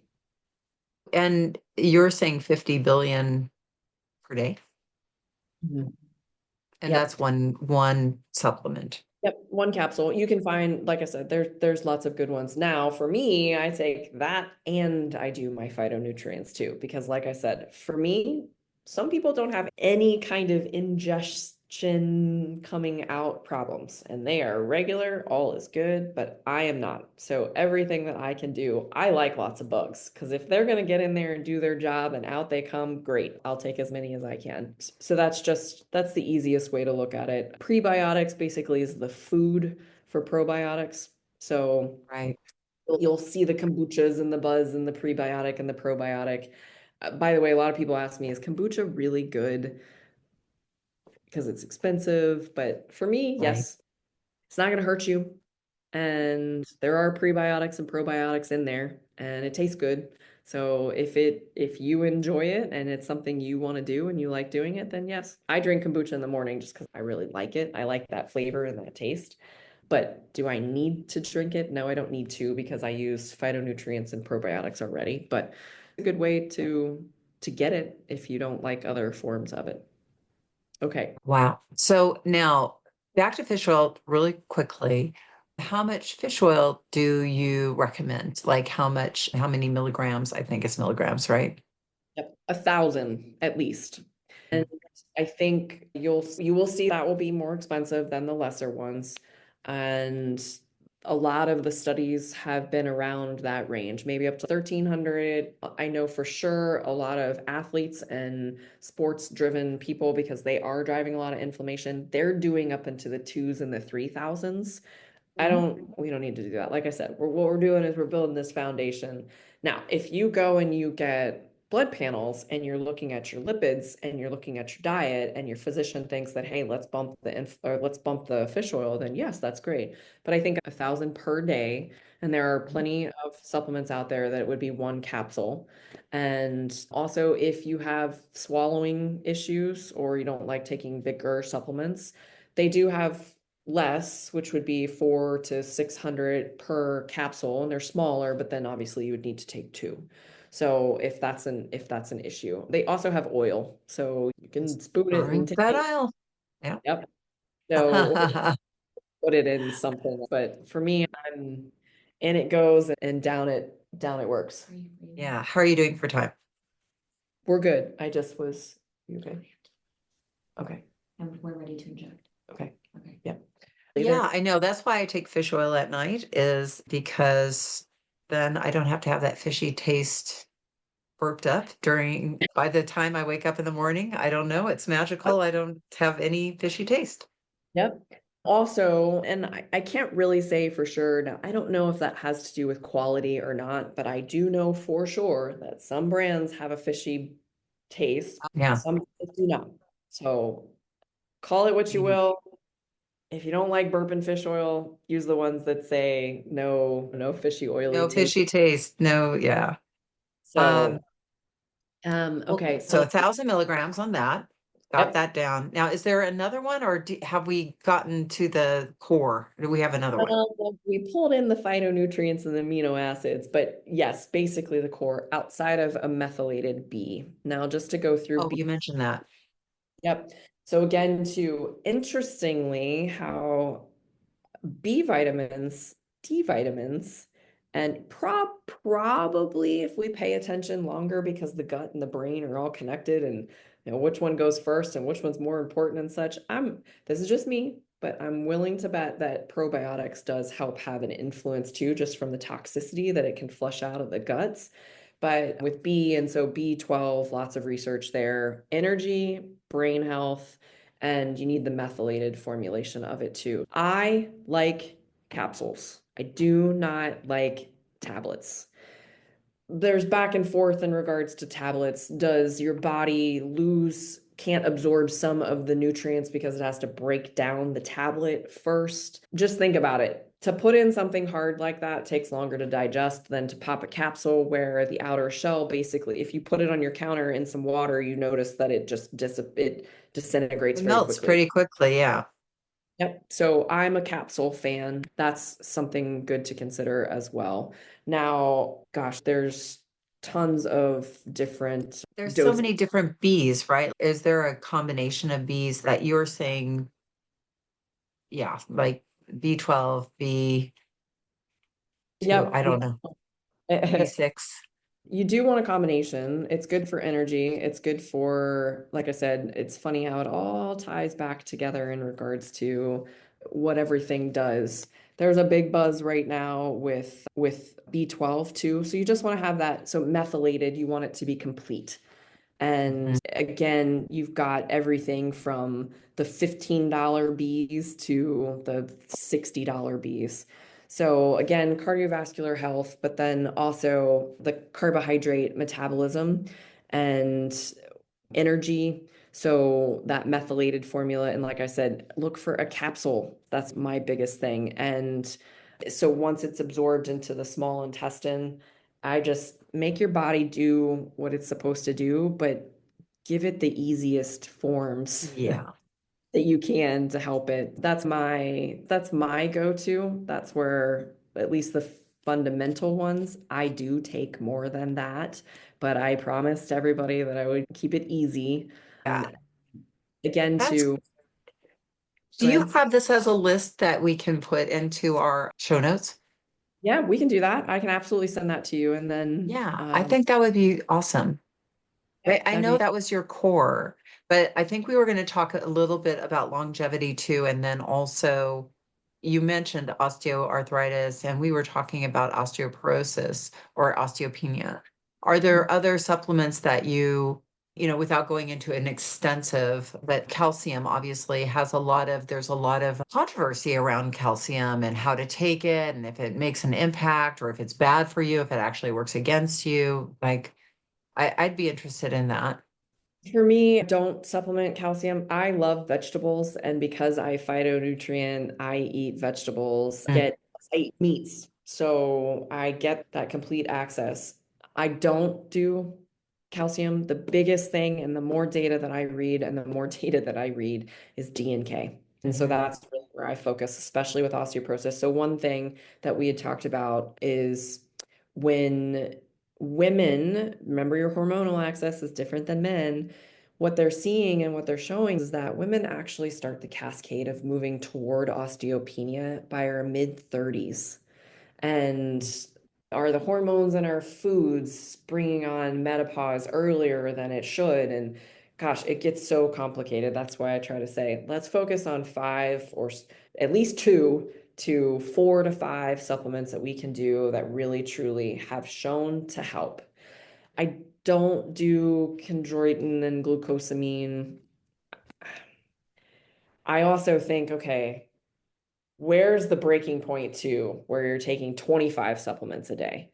And you're saying 50 billion per day? Mhm. And Yep. that's one supplement. Yep, one capsule. You can find, like I said, there's lots of good ones. Now, for me, I take that and I do my phytonutrients too, because like I said, for me, some people don't have any kind of ingestion coming out problems, and they are regular, all is good, but I am not. So everything that I can do, I like lots of bugs, because if they're going to get in there and do their job and out they come, great. I'll take as many as I can. So that's the easiest way to look at it. Prebiotics basically is the food for probiotics. So Right. you'll see the kombuchas and the buzz and the prebiotic and the probiotic. By the way, a lot of people ask me, is kombucha really good? Because it's expensive. But for me, Right. yes, it's not going to hurt you. And there are prebiotics and probiotics in there, and it tastes good. So if you enjoy it and it's something you want to do and you like doing it, then yes. I drink kombucha in the morning just because I really like it. I like that flavor and that taste. But do I need to drink it? No, I don't need to because I use phytonutrients and probiotics already. But it's a good way to get it if you don't like other forms of it. Okay. Wow. So now back to fish oil really quickly. How much fish oil do you recommend? Like how many milligrams? I think it's milligrams, right? Yep, 1,000 at least. And I think you will see that will be more expensive than the lesser ones. And a lot of the studies have been around that range, maybe up to 1,300. I know for sure a lot of athletes and sports driven people, because they are driving a lot of inflammation, they're doing up into the twos and the 3,000s. We don't need to do that. Like I said, what we're doing is we're building this foundation. Now, if you go and you get blood panels and you're looking at your lipids and you're looking at your diet and your physician thinks that, hey, let's bump the fish oil, then yes, that's great. But I think 1,000 per day, and there are plenty of supplements out there that would be one capsule. And also, if you have swallowing issues or you don't like taking bigger supplements, they do have less, which would be 400 to 600 per capsule, and they're smaller, but then obviously you would need to take two. So if that's an issue, they also have oil, so you can spoon it and Burn that take. aisle. Yeah. Yep. So put it in something, but for me, I'm in it goes and down it works. Yeah. How are you doing for time? We're good. I just was okay. Okay. And we're ready to inject. Okay. Okay. Yeah. Yeah, I know. That's why I take fish oil at night, is because then I don't have to have that fishy taste burped up by the time I wake up in the morning. I don't know. It's magical. I don't have any fishy taste. Yep. Also, and I can't really say for sure. Now, I don't know if that has to do with quality or not, but I do know for sure that some brands have a fishy taste, Yeah. some brands do not. So call it what you Mm. will. If you don't like bourbon fish oil, use the ones that say no fishy oily No taste. fishy taste. No, yeah. Um, So, okay, so so 1,000 milligrams on that. Got yep. that down. Now, is there another one, or have we gotten to the core? Do we have another one? We pulled in the phytonutrients and the amino acids, but yes, basically the core outside of a methylated B. Now, just to go through Oh, B. you mentioned that. Yep. So again, interestingly, how B vitamins, D vitamins, and probably if we pay attention longer because the gut and the brain are all connected and which one goes first and which one's more important and such. This is just me, but I'm willing to bet that probiotics does help have an influence too, just from the toxicity that it can flush out of the guts. But with B, and so B12, lots of research there, energy, brain health, and you need the methylated formulation of it too. I like capsules. I do not like tablets. There's back and forth in regards to tablets. Does your body can't absorb some of the nutrients because it has to break down the tablet first? Just think about it. To put in something hard like that takes longer to digest than to pop a capsule where the outer shell basically, if you put it on your counter in some water, you notice that it disintegrates It very melts quickly. pretty quickly. Yeah. Yep. So I'm a capsule fan. That's something good to consider as well. Now, gosh, there's tons of different There's so doses. many different Bs, right? Is there a combination of Bs that you're saying, yeah, like B12, B2, I Yep. don't know, B6? You do want a combination. It's good for energy. It's good for, like I said, it's funny how it all ties back together in regards to what everything does. There's a big buzz right now with B12 too. So you just want to have that. So methylated, you want it to be complete. And Mhm. again, you've got everything from the $15 bees to the $60 bees. So again, cardiovascular health, but then also the carbohydrate metabolism and energy. So that methylated formula. And like I said, look for a capsule. That's my biggest thing. And so once it's absorbed into the small intestine, I just make your body do what it's supposed to do, but give it the easiest forms Yeah. that you can to help it. That's my go-to. That's where at least the fundamental ones, I do take more than that, but I promised everybody that I would keep it easy. Yeah. Again, That's, to do go you ahead. have this as a list that we can put into our show notes? Yeah, we can do that. I can absolutely send that to you, and then Yeah, I think that would be awesome. I, yep, I that'd know be that was your core, but I think we were going to talk a little bit about longevity too. And then also, you mentioned osteoarthritis, and we were talking about osteoporosis or osteopenia. Are there other supplements that without going into an extensive, but calcium obviously there's a lot of controversy around calcium and how to take it, and if it makes an impact or if it's bad for you, if it actually works against you. Like, I'd be interested in that. For me, don't supplement calcium. I love vegetables, and because I phytonutrient, I eat vegetables, Mm. I eat meats. So I get that complete access. I don't do calcium. The biggest thing and the more data that I read and the more data that I read is D and K. And so Mhm. that's really where I focus, especially with osteoporosis. So one thing that we had talked about is when women, remember your hormonal axis is different than men. What they're seeing and what they're showing is that women actually start the cascade of moving toward osteopenia by our mid 30s. And are the hormones in our foods bringing on menopause earlier than it should? And gosh, it gets so complicated. That's why I try to say, let's focus on five or at least 2 to 4 to 5 supplements that we can do that really truly have shown to help. I don't do chondroitin and glucosamine. I also think, okay, where's the breaking point to where you're taking 25 supplements a day?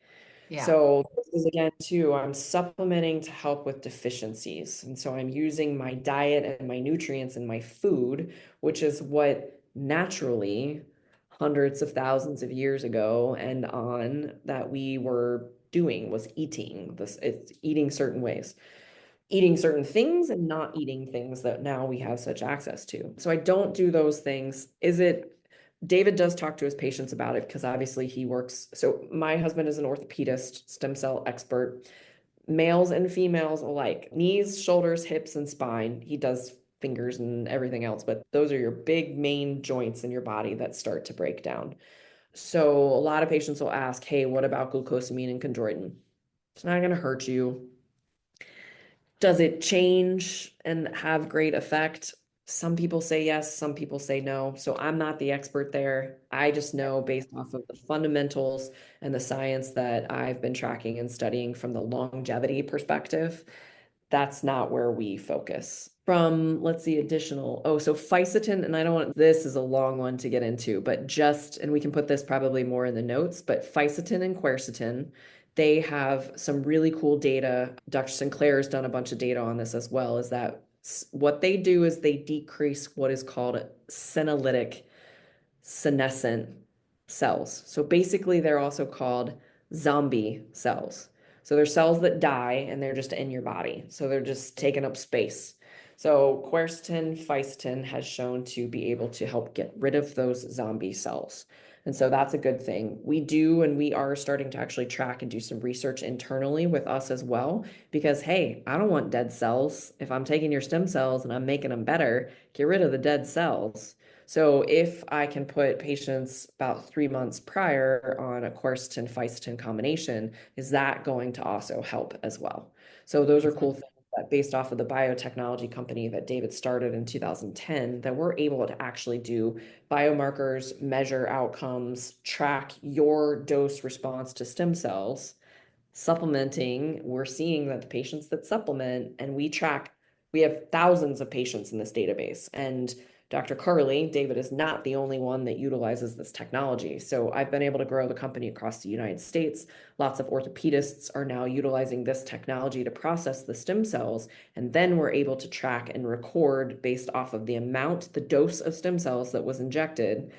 Yeah. So this is again too, I'm supplementing to help with deficiencies. And so I'm using my diet and my nutrients and my food, which is what naturally hundreds of thousands of years ago and on that we were doing was eating this, it's eating certain ways, eating certain things and not eating things that now we have such access to. So I don't do those things. Is it David does talk to his patients about it because obviously he works. So my husband is an orthopedist, stem cell expert, males and females alike, knees, shoulders, hips, and spine. He does fingers and everything else, but those are your big main joints in your body that start to break down. So a lot of patients will ask, hey, what about glucosamine and chondroitin? It's not going to hurt you. Does it change and have great effect? Some people say yes, some people say no. So I'm not the expert there. I just know based off of the fundamentals and the science that I've been tracking and studying from the longevity perspective, that's not where we focus. From, let's see, additional. Oh, so fisetin, and I don't want, this is a long one to get into, but just, and we can put this probably more in the notes, but fisetin and quercetin, they have some really cool data. Dr. Sinclair has done a bunch of data on this as well, is that what they do is they decrease what is called senolytic senescent cells. So basically, they're also called zombie cells. So they're cells that die and they're just in your body. So they're just taking up space. So quercetin, fisetin has shown to be able to help get rid of those zombie cells. And so that's a good thing. We do, and we are starting to actually track and do some research internally with us as well, because hey, I don't want dead cells. If I'm taking your stem cells and I'm making them better, get rid of the dead cells. So if I can put patients about 3 months prior on a quercetin fisetin combination, is that going to also help as well? So those are cool things that based off of the biotechnology company that David started in 2010, that we're able to actually do biomarkers, measure outcomes, track your dose response to stem cells. Supplementing, we're seeing that the patients that supplement, and we track, we have thousands of patients in this database. And Dr. Karli, David is not the only one that utilizes this technology. So I've been able to grow the company across the United States. Lots of orthopedists are now utilizing this technology to process the stem cells. And then we're able to track and record based off of the amount, the dose of stem cells that was injected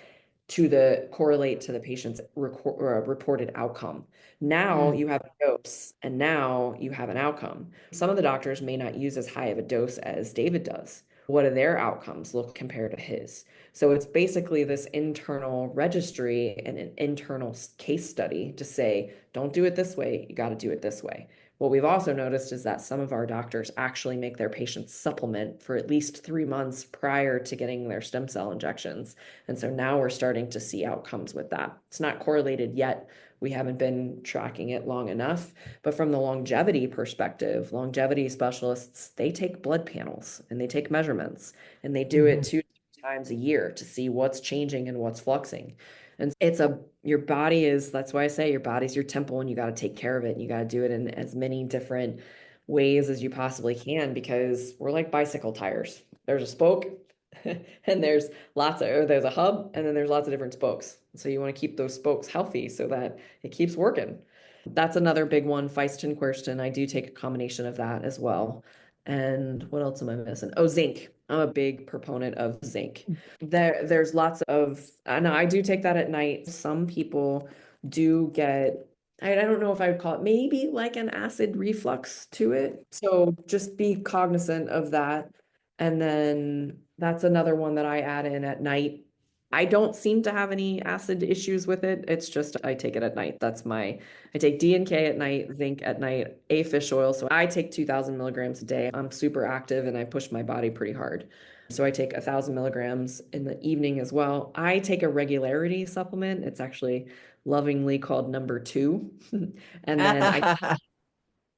to the correlate to the patient's reported outcome. Now you have a dose and now you have an outcome. Some of the doctors may not use as high of a dose as David does. What do their outcomes look compared to his? So it's basically this internal registry and an internal case study to say, don't do it this way, you got to do it this way. What we've also noticed is that some of our doctors actually make their patients supplement for at least 3 months prior to getting their stem cell injections. And so now we're starting to see outcomes with that. It's not correlated yet. We haven't been tracking it long enough. But from the longevity perspective, longevity specialists, they take blood panels and they take measurements and they do it 2 times a year to see what's changing and what's fluxing. And your body is, that's why I say your body's your temple and you got to take care of it. And you got to do it in as many different ways as you possibly can because we're like bicycle tires. There's a spoke and there's a hub and then there's lots of different spokes. So you want to keep those spokes healthy so that it keeps working. That's another big one, fisetin, quercetin. I do take a combination of that as well. And what else am I missing? Oh, zinc. I'm a big proponent of zinc. There's lots of, and I do take that at night. Some people do get, I don't know if I would call it maybe like an acid reflux to it. So just be cognizant of that. And then that's another one that I add in at night. I don't seem to have any acid issues with it. It's just I take it at night. I take D and K at night, zinc at night, a fish oil. So I take 2,000 milligrams a day. I'm super active and I push my body pretty hard. So I take 1,000 milligrams in the evening as well. I take a regularity supplement. It's actually lovingly called number 2. And then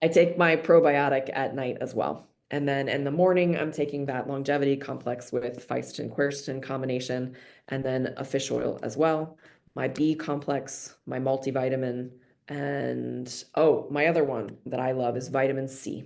I take my probiotic at night as well. And then in the morning, I'm taking that longevity complex with fisetin quercetin combination, and then a fish oil as well. My B complex, my multivitamin, and oh, my other one that I love is vitamin C.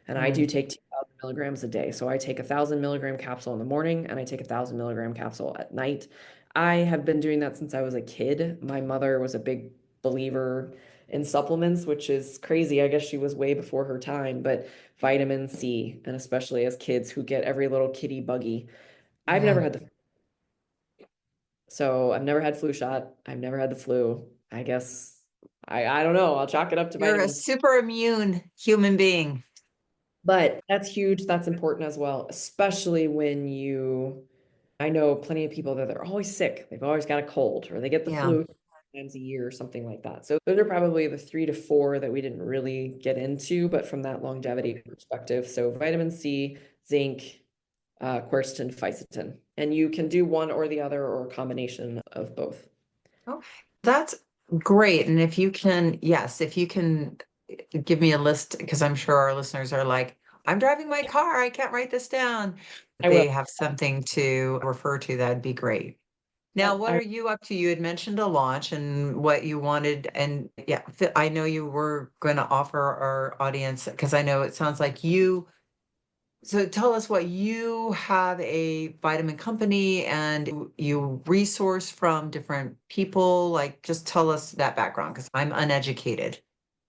And I do take 2,000 milligrams a day. So I take 1,000 milligram capsule in the morning and I take 1,000 milligram capsule at night. I have been doing that since I was a kid. My mother was a big believer in supplements, which is crazy. I guess she was way before her time, but vitamin C, and especially as kids who get every little kitty buggy. I've Yeah. never had the so I've never had flu shot. I've never had the flu. I guess I don't know. I'll chalk it up to You're a vitamin C. super immune human being. But that's huge. That's important as well, especially when I know plenty of people that they're always sick. They've always got a cold or they get the Yeah. flu times a year or something like that. So those are probably the 3 to 4 that we didn't really get into, but from that longevity perspective. So vitamin C, zinc, quercetin, fisetin, and you can do one or the other or a combination of both. Okay. That's great. And if you can, yes, if you can give me a list, because I'm sure our listeners are like, I'm driving my car, I can't write this down. I will. They have something to refer to, that'd be great. Now, Yep. what are you up to? You had mentioned a launch and what you wanted. And yeah, I know you were going to offer our audience, because I know it sounds like you. So tell us what you have a vitamin company and you resource from different people. Like, just tell us that background because I'm uneducated.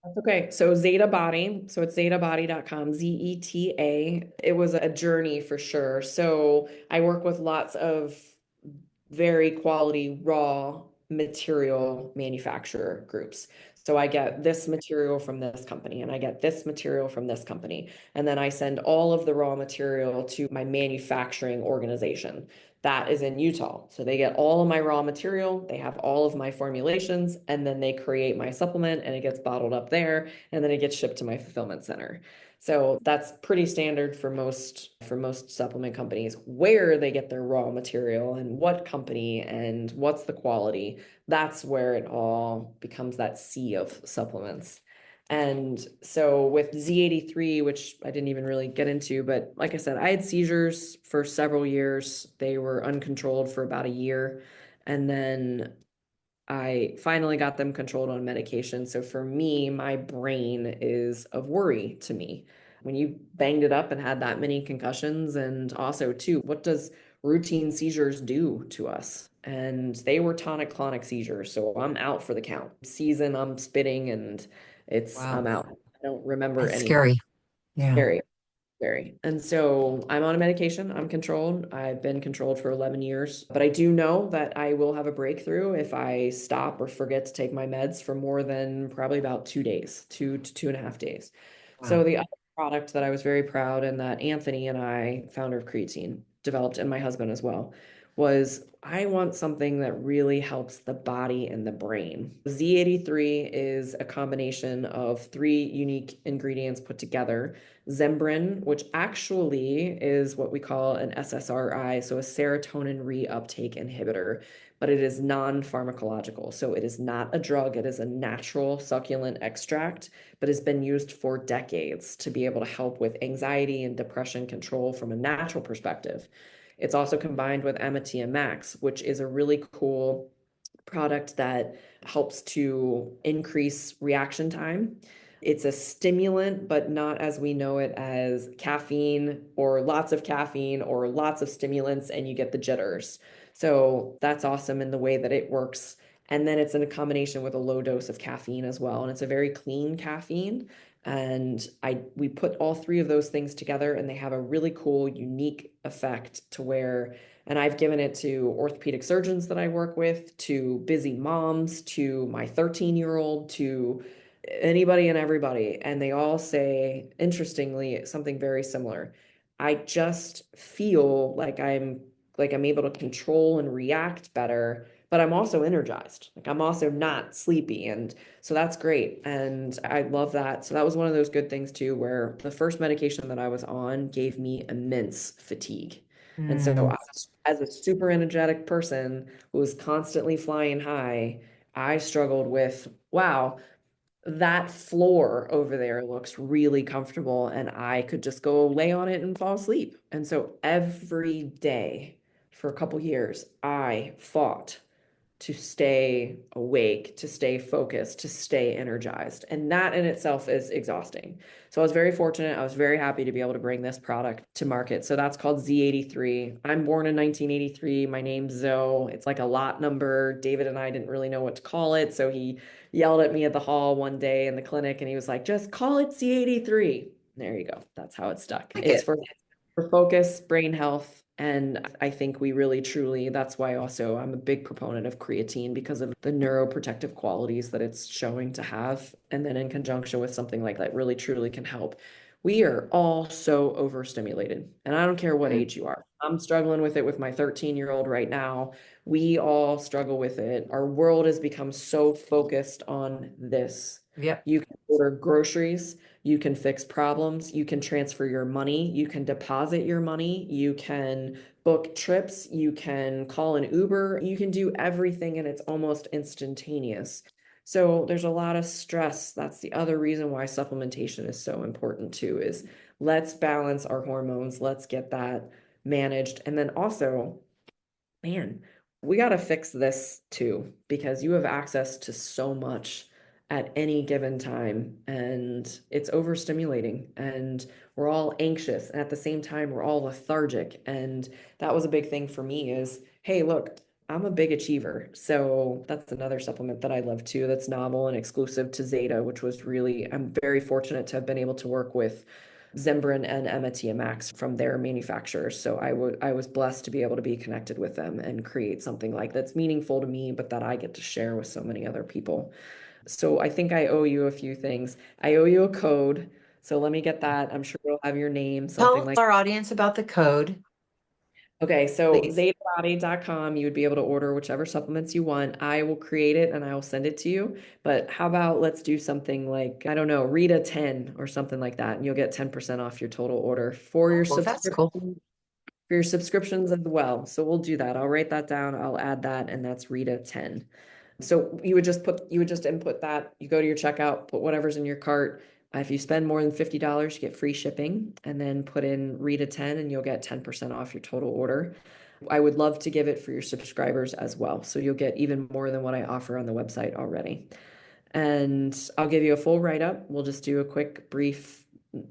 That's okay. So Zeta Body, so it's zetabody.com, Zeta. It was a journey for sure. So I work with lots of very quality raw material manufacturer groups. So I get this material from this company and I get this material from this company. And then I send all of the raw material to my manufacturing organization that is in Utah. So they get all of my raw material, they have all of my formulations, and then they create my supplement and it gets bottled up there and then it gets shipped to my fulfillment center. So that's pretty standard for most supplement companies. Where they get their raw material and what company and what's the quality, that's where it all becomes that sea of supplements. And so with Z83, which I didn't even really get into, but like I said, I had seizures for several years. They were uncontrolled for about a year. And then I finally got them controlled on medication. So for me, my brain is of worry to me. When you banged it up and had that many concussions, and also too, what does routine seizures do to us? And they were tonic-clonic seizures, so I'm out for the count. Season, I'm spitting, and Wow, I'm out. I don't remember that's anything. scary. Yeah. Scary. Very. And so I'm on a medication. I'm controlled. I've been controlled for 11 years, but I do know that I will have a breakthrough if I stop or forget to take my meds for more than probably about 2 days, 2 to 2.5 days. So Wow. the other product that I was very proud and that Anthony and I, founder of Creatine, developed, and my husband as well, was I want something that really helps the body and the brain. Z83 is a combination of 3 unique ingredients put together. Zembrin, which actually is what we call an SSRI, so a serotonin reuptake inhibitor, but it is non-pharmacological. So it is not a drug, it is a natural succulent extract, but has been used for decades to be able to help with anxiety and depression control from a natural perspective. It's also combined with Amatia Max, which is a really cool product that helps to increase reaction time. It's a stimulant, but not as we know it as caffeine or lots of caffeine or lots of stimulants, and you get the jitters. So that's awesome in the way that it works. And then it's in a combination with a low dose of caffeine as well. And it's a very clean caffeine. And we put all 3 of those things together, and they have a really cool, unique effect to where, and I've given it to orthopedic surgeons that I work with, to busy moms, to my 13-year-old, to anybody and everybody. And they all say, interestingly, something very similar. I just feel like I'm able to control and react better, but I'm also energized. Like I'm also not sleepy. And so that's great. And I love that. So that was one of those good things too, where the first medication that I was on gave me immense fatigue. And so Mm, as a super energetic person who was constantly flying high, I struggled with, wow, that floor over there looks really comfortable and I could just go lay on it and fall asleep. And so every day for a couple years, I fought to stay awake, to stay focused, to stay energized. And that in itself is exhausting. So I was very fortunate. I was very happy to be able to bring this product to market. So that's called Z83. I'm born in 1983. My name's Zoe. It's like a lot number. David and I didn't really know what to call it. So he yelled at me at the hall one day in the clinic and he was like, just call it Z83. There you go. That's how it stuck. Like It's it. for focus, brain health. And I think we really truly, that's why also I'm a big proponent of creatine because of the neuroprotective qualities that it's showing to have. And then in conjunction with something like that, really truly can help. We are all so overstimulated, and I don't care what Mm. age you are. I'm struggling with it with my 13-year-old right now. We all struggle with it. Our world has become so focused on this. Yep. You can order groceries, you can fix problems, you can transfer your money, you can deposit your money, you can book trips, you can call an Uber, you can do everything and it's almost instantaneous. So there's a lot of stress. That's the other reason why supplementation is so important too, is let's balance our hormones, let's get that managed. And then also, man, we got to fix this too, because you have access to so much at any given time, and it's overstimulating, and we're all anxious. And at the same time, we're all lethargic. And that was a big thing for me is, hey, look, I'm a big achiever. So that's another supplement that I love too, that's novel and exclusive to Zeta, which was really, I'm very fortunate to have been able to work with Zembrin and Max from their manufacturers. So I was blessed to be able to be connected with them and create something like that's meaningful to me, but that I get to share with so many other people. So I think I owe you a few things. I owe you a code. So let me get that. I'm sure it'll have your name, something Tell like. our audience about the code, Okay, so please. zetabody.com, you would be able to order whichever supplements you want. I will create it and I will send it to you. But how about let's do something like, I don't know, Rita 10 or something like that, and you'll get 10% off your total order for your Oh, that's cool. subscription, for your subscriptions as well. So we'll do that. I'll write that down. I'll add that, and that's Rita 10. So you would just input that, you go to your checkout, put whatever's in your cart. If you spend more than $50, you get free shipping, and then put in Rita 10 and you'll get 10% off your total order. I would love to give it for your subscribers as well. So you'll get even more than what I offer on the website already. And I'll give you a full write-up. We'll just do a quick brief,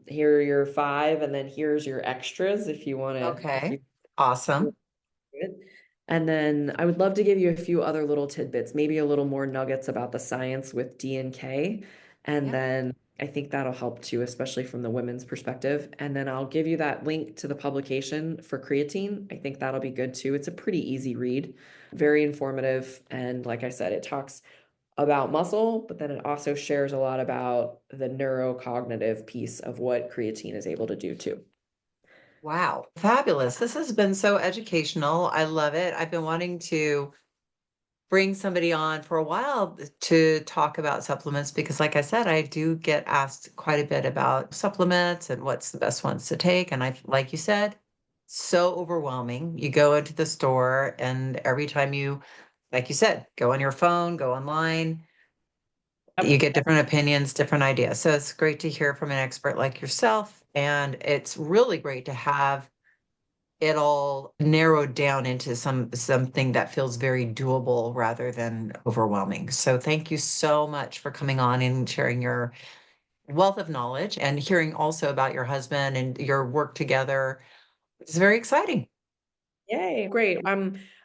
here are your five, and then here's your extras if you want to, if Okay. you Awesome. it. And then I would love to give you a few other little tidbits, maybe a little more nuggets about the science with D and K. And Yeah. then I think that'll help too, especially from the women's perspective. And then I'll give you that link to the publication for creatine. I think that'll be good too. It's a pretty easy read, very informative. And like I said, it talks about muscle, but then it also shares a lot about the neurocognitive piece of what creatine is able to do too. Wow. Fabulous. This has been so educational. I love it. I've been wanting to bring somebody on for a while to talk about supplements because, like I said, I do get asked quite a bit about supplements and what's the best ones to take. And I, like you said, so overwhelming. You go into the store, and every time you, like you said, go on your phone, go online, you get different opinions, different ideas. So it's great to hear from an expert like yourself. And it's really great to have it all narrowed down into something that feels very doable rather than overwhelming. So thank you so much for coming on and sharing your wealth of knowledge and hearing also about your husband and your work together. It's very exciting. Yay, great.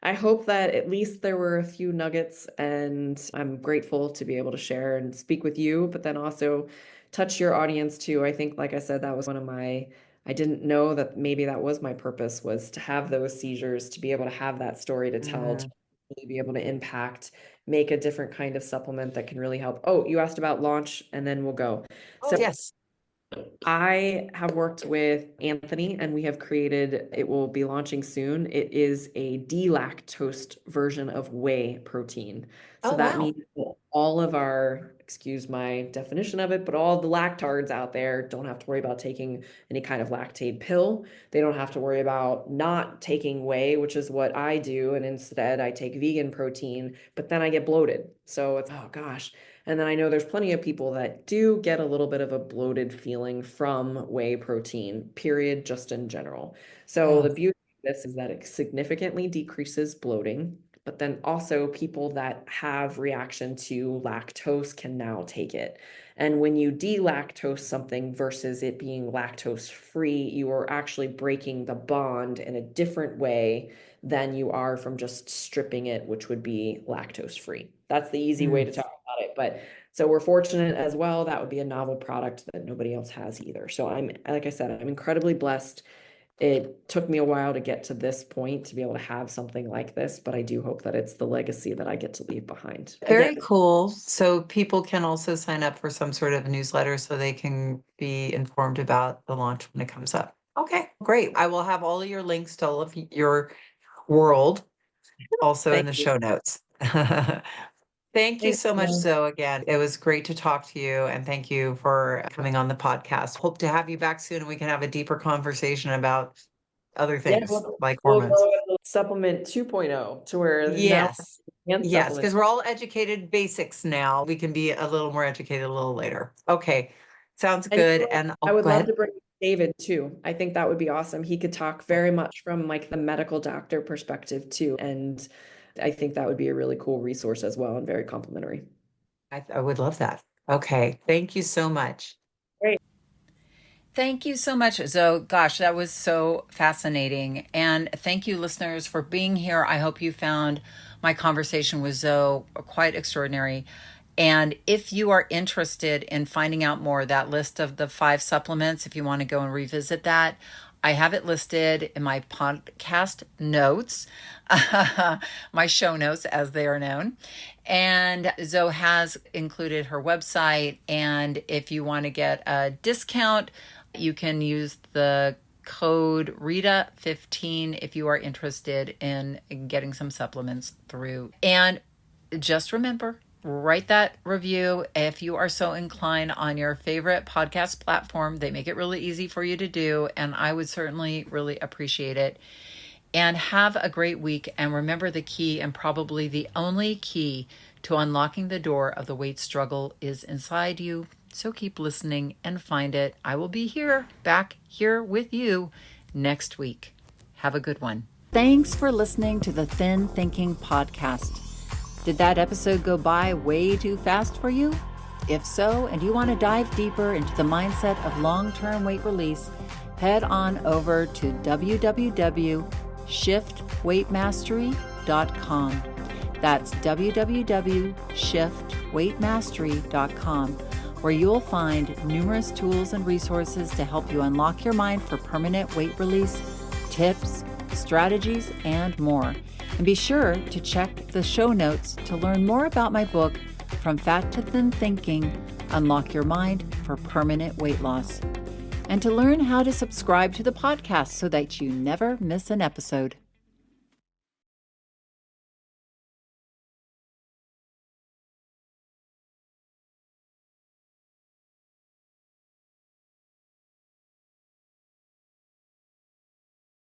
I hope that at least there were a few nuggets, and I'm grateful to be able to share and speak with you, but then also touch your audience too. I think, like I said, that was one of my, I didn't know that maybe that was my purpose, was to have those seizures, to be able to have that story to tell, to Mm. really be able to impact, make a different kind of supplement that can really help. Oh, you asked about launch, and then we'll go. Oh, So yes. I have worked with Anthony and we have created, it will be launching soon. It is a delactosed version of whey protein. So Oh, that wow. means that all of our, excuse my definition of it, but all the lactards out there don't have to worry about taking any kind of lactate pill. They don't have to worry about not taking whey, which is what I do. And instead, I take vegan protein, but then I get bloated. So it's, oh gosh. And then I know there's plenty of people that do get a little bit of a bloated feeling from whey protein, period, just in general. So Mm. the beauty of this is that it significantly decreases bloating. but then also people that have reaction to lactose can now take it. And when you delactose something versus it being lactose free, you are actually breaking the bond in a different way than you are from just stripping it, which would be lactose free. That's the easy way to talk about it. But so we're fortunate as well. That would be a novel product that nobody else has either. So like I said, I'm incredibly blessed. It took me a while to get to this point to be able to have something like this, but I do hope that it's the legacy that I get to leave behind. Very Again, cool. So people can also sign up for some sort of newsletter so they can be informed about the launch when it comes up. Okay, great. I will have all of your links to all of your world also in thank the you. show notes. Thank you Thanks, so much, Jen. Zoe, again. It was great to talk to you, and thank you for coming on the podcast. Hope to have you back soon and we can have a deeper conversation about other Yeah, things like we'll hormones. go with supplement 2.0 to where now Yes. and Yes, supplement. because we're all educated basics now. We can be a little more educated a little later. Okay. Sounds And good. And I oh, would go love ahead. to bring David too. I think that would be awesome. He could talk very much from like the medical doctor perspective too. And I think that would be a really cool resource as well and very complimentary. I would love that. Okay. Thank you so much. Great. Thank you so much, Zoe. Gosh, that was so fascinating. And thank you, listeners, for being here. I hope you found my conversation with Zoe quite extraordinary. And if you are interested in finding out more, that list of the 5 supplements, if you want to go and revisit that, I have it listed in my podcast notes, my show notes as they are known. And Zoe has included her website. And if you want to get a discount, you can use the code RITA15 if you are interested in getting some supplements through. And just remember, write that review if you are so inclined on your favorite podcast platform. They make it really easy for you to do, and I would certainly really appreciate it. And have a great week. And remember, the key, and probably the only key to unlocking the door of the weight struggle, is inside you. So keep listening and find it. I will be back here with you next week. Have a good one. Thanks for listening to the Thin Thinking Podcast. Did that episode go by way too fast for you? If so, and you want to dive deeper into the mindset of long-term weight release, head on over to www.shiftweightmastery.com. That's www.shiftweightmastery.com, where you'll find numerous tools and resources to help you unlock your mind for permanent weight release, tips, strategies, and more. And be sure to check the show notes to learn more about my book, From Fat to Thin Thinking, Unlock Your Mind for Permanent Weight Loss, and to learn how to subscribe to the podcast so that you never miss an episode.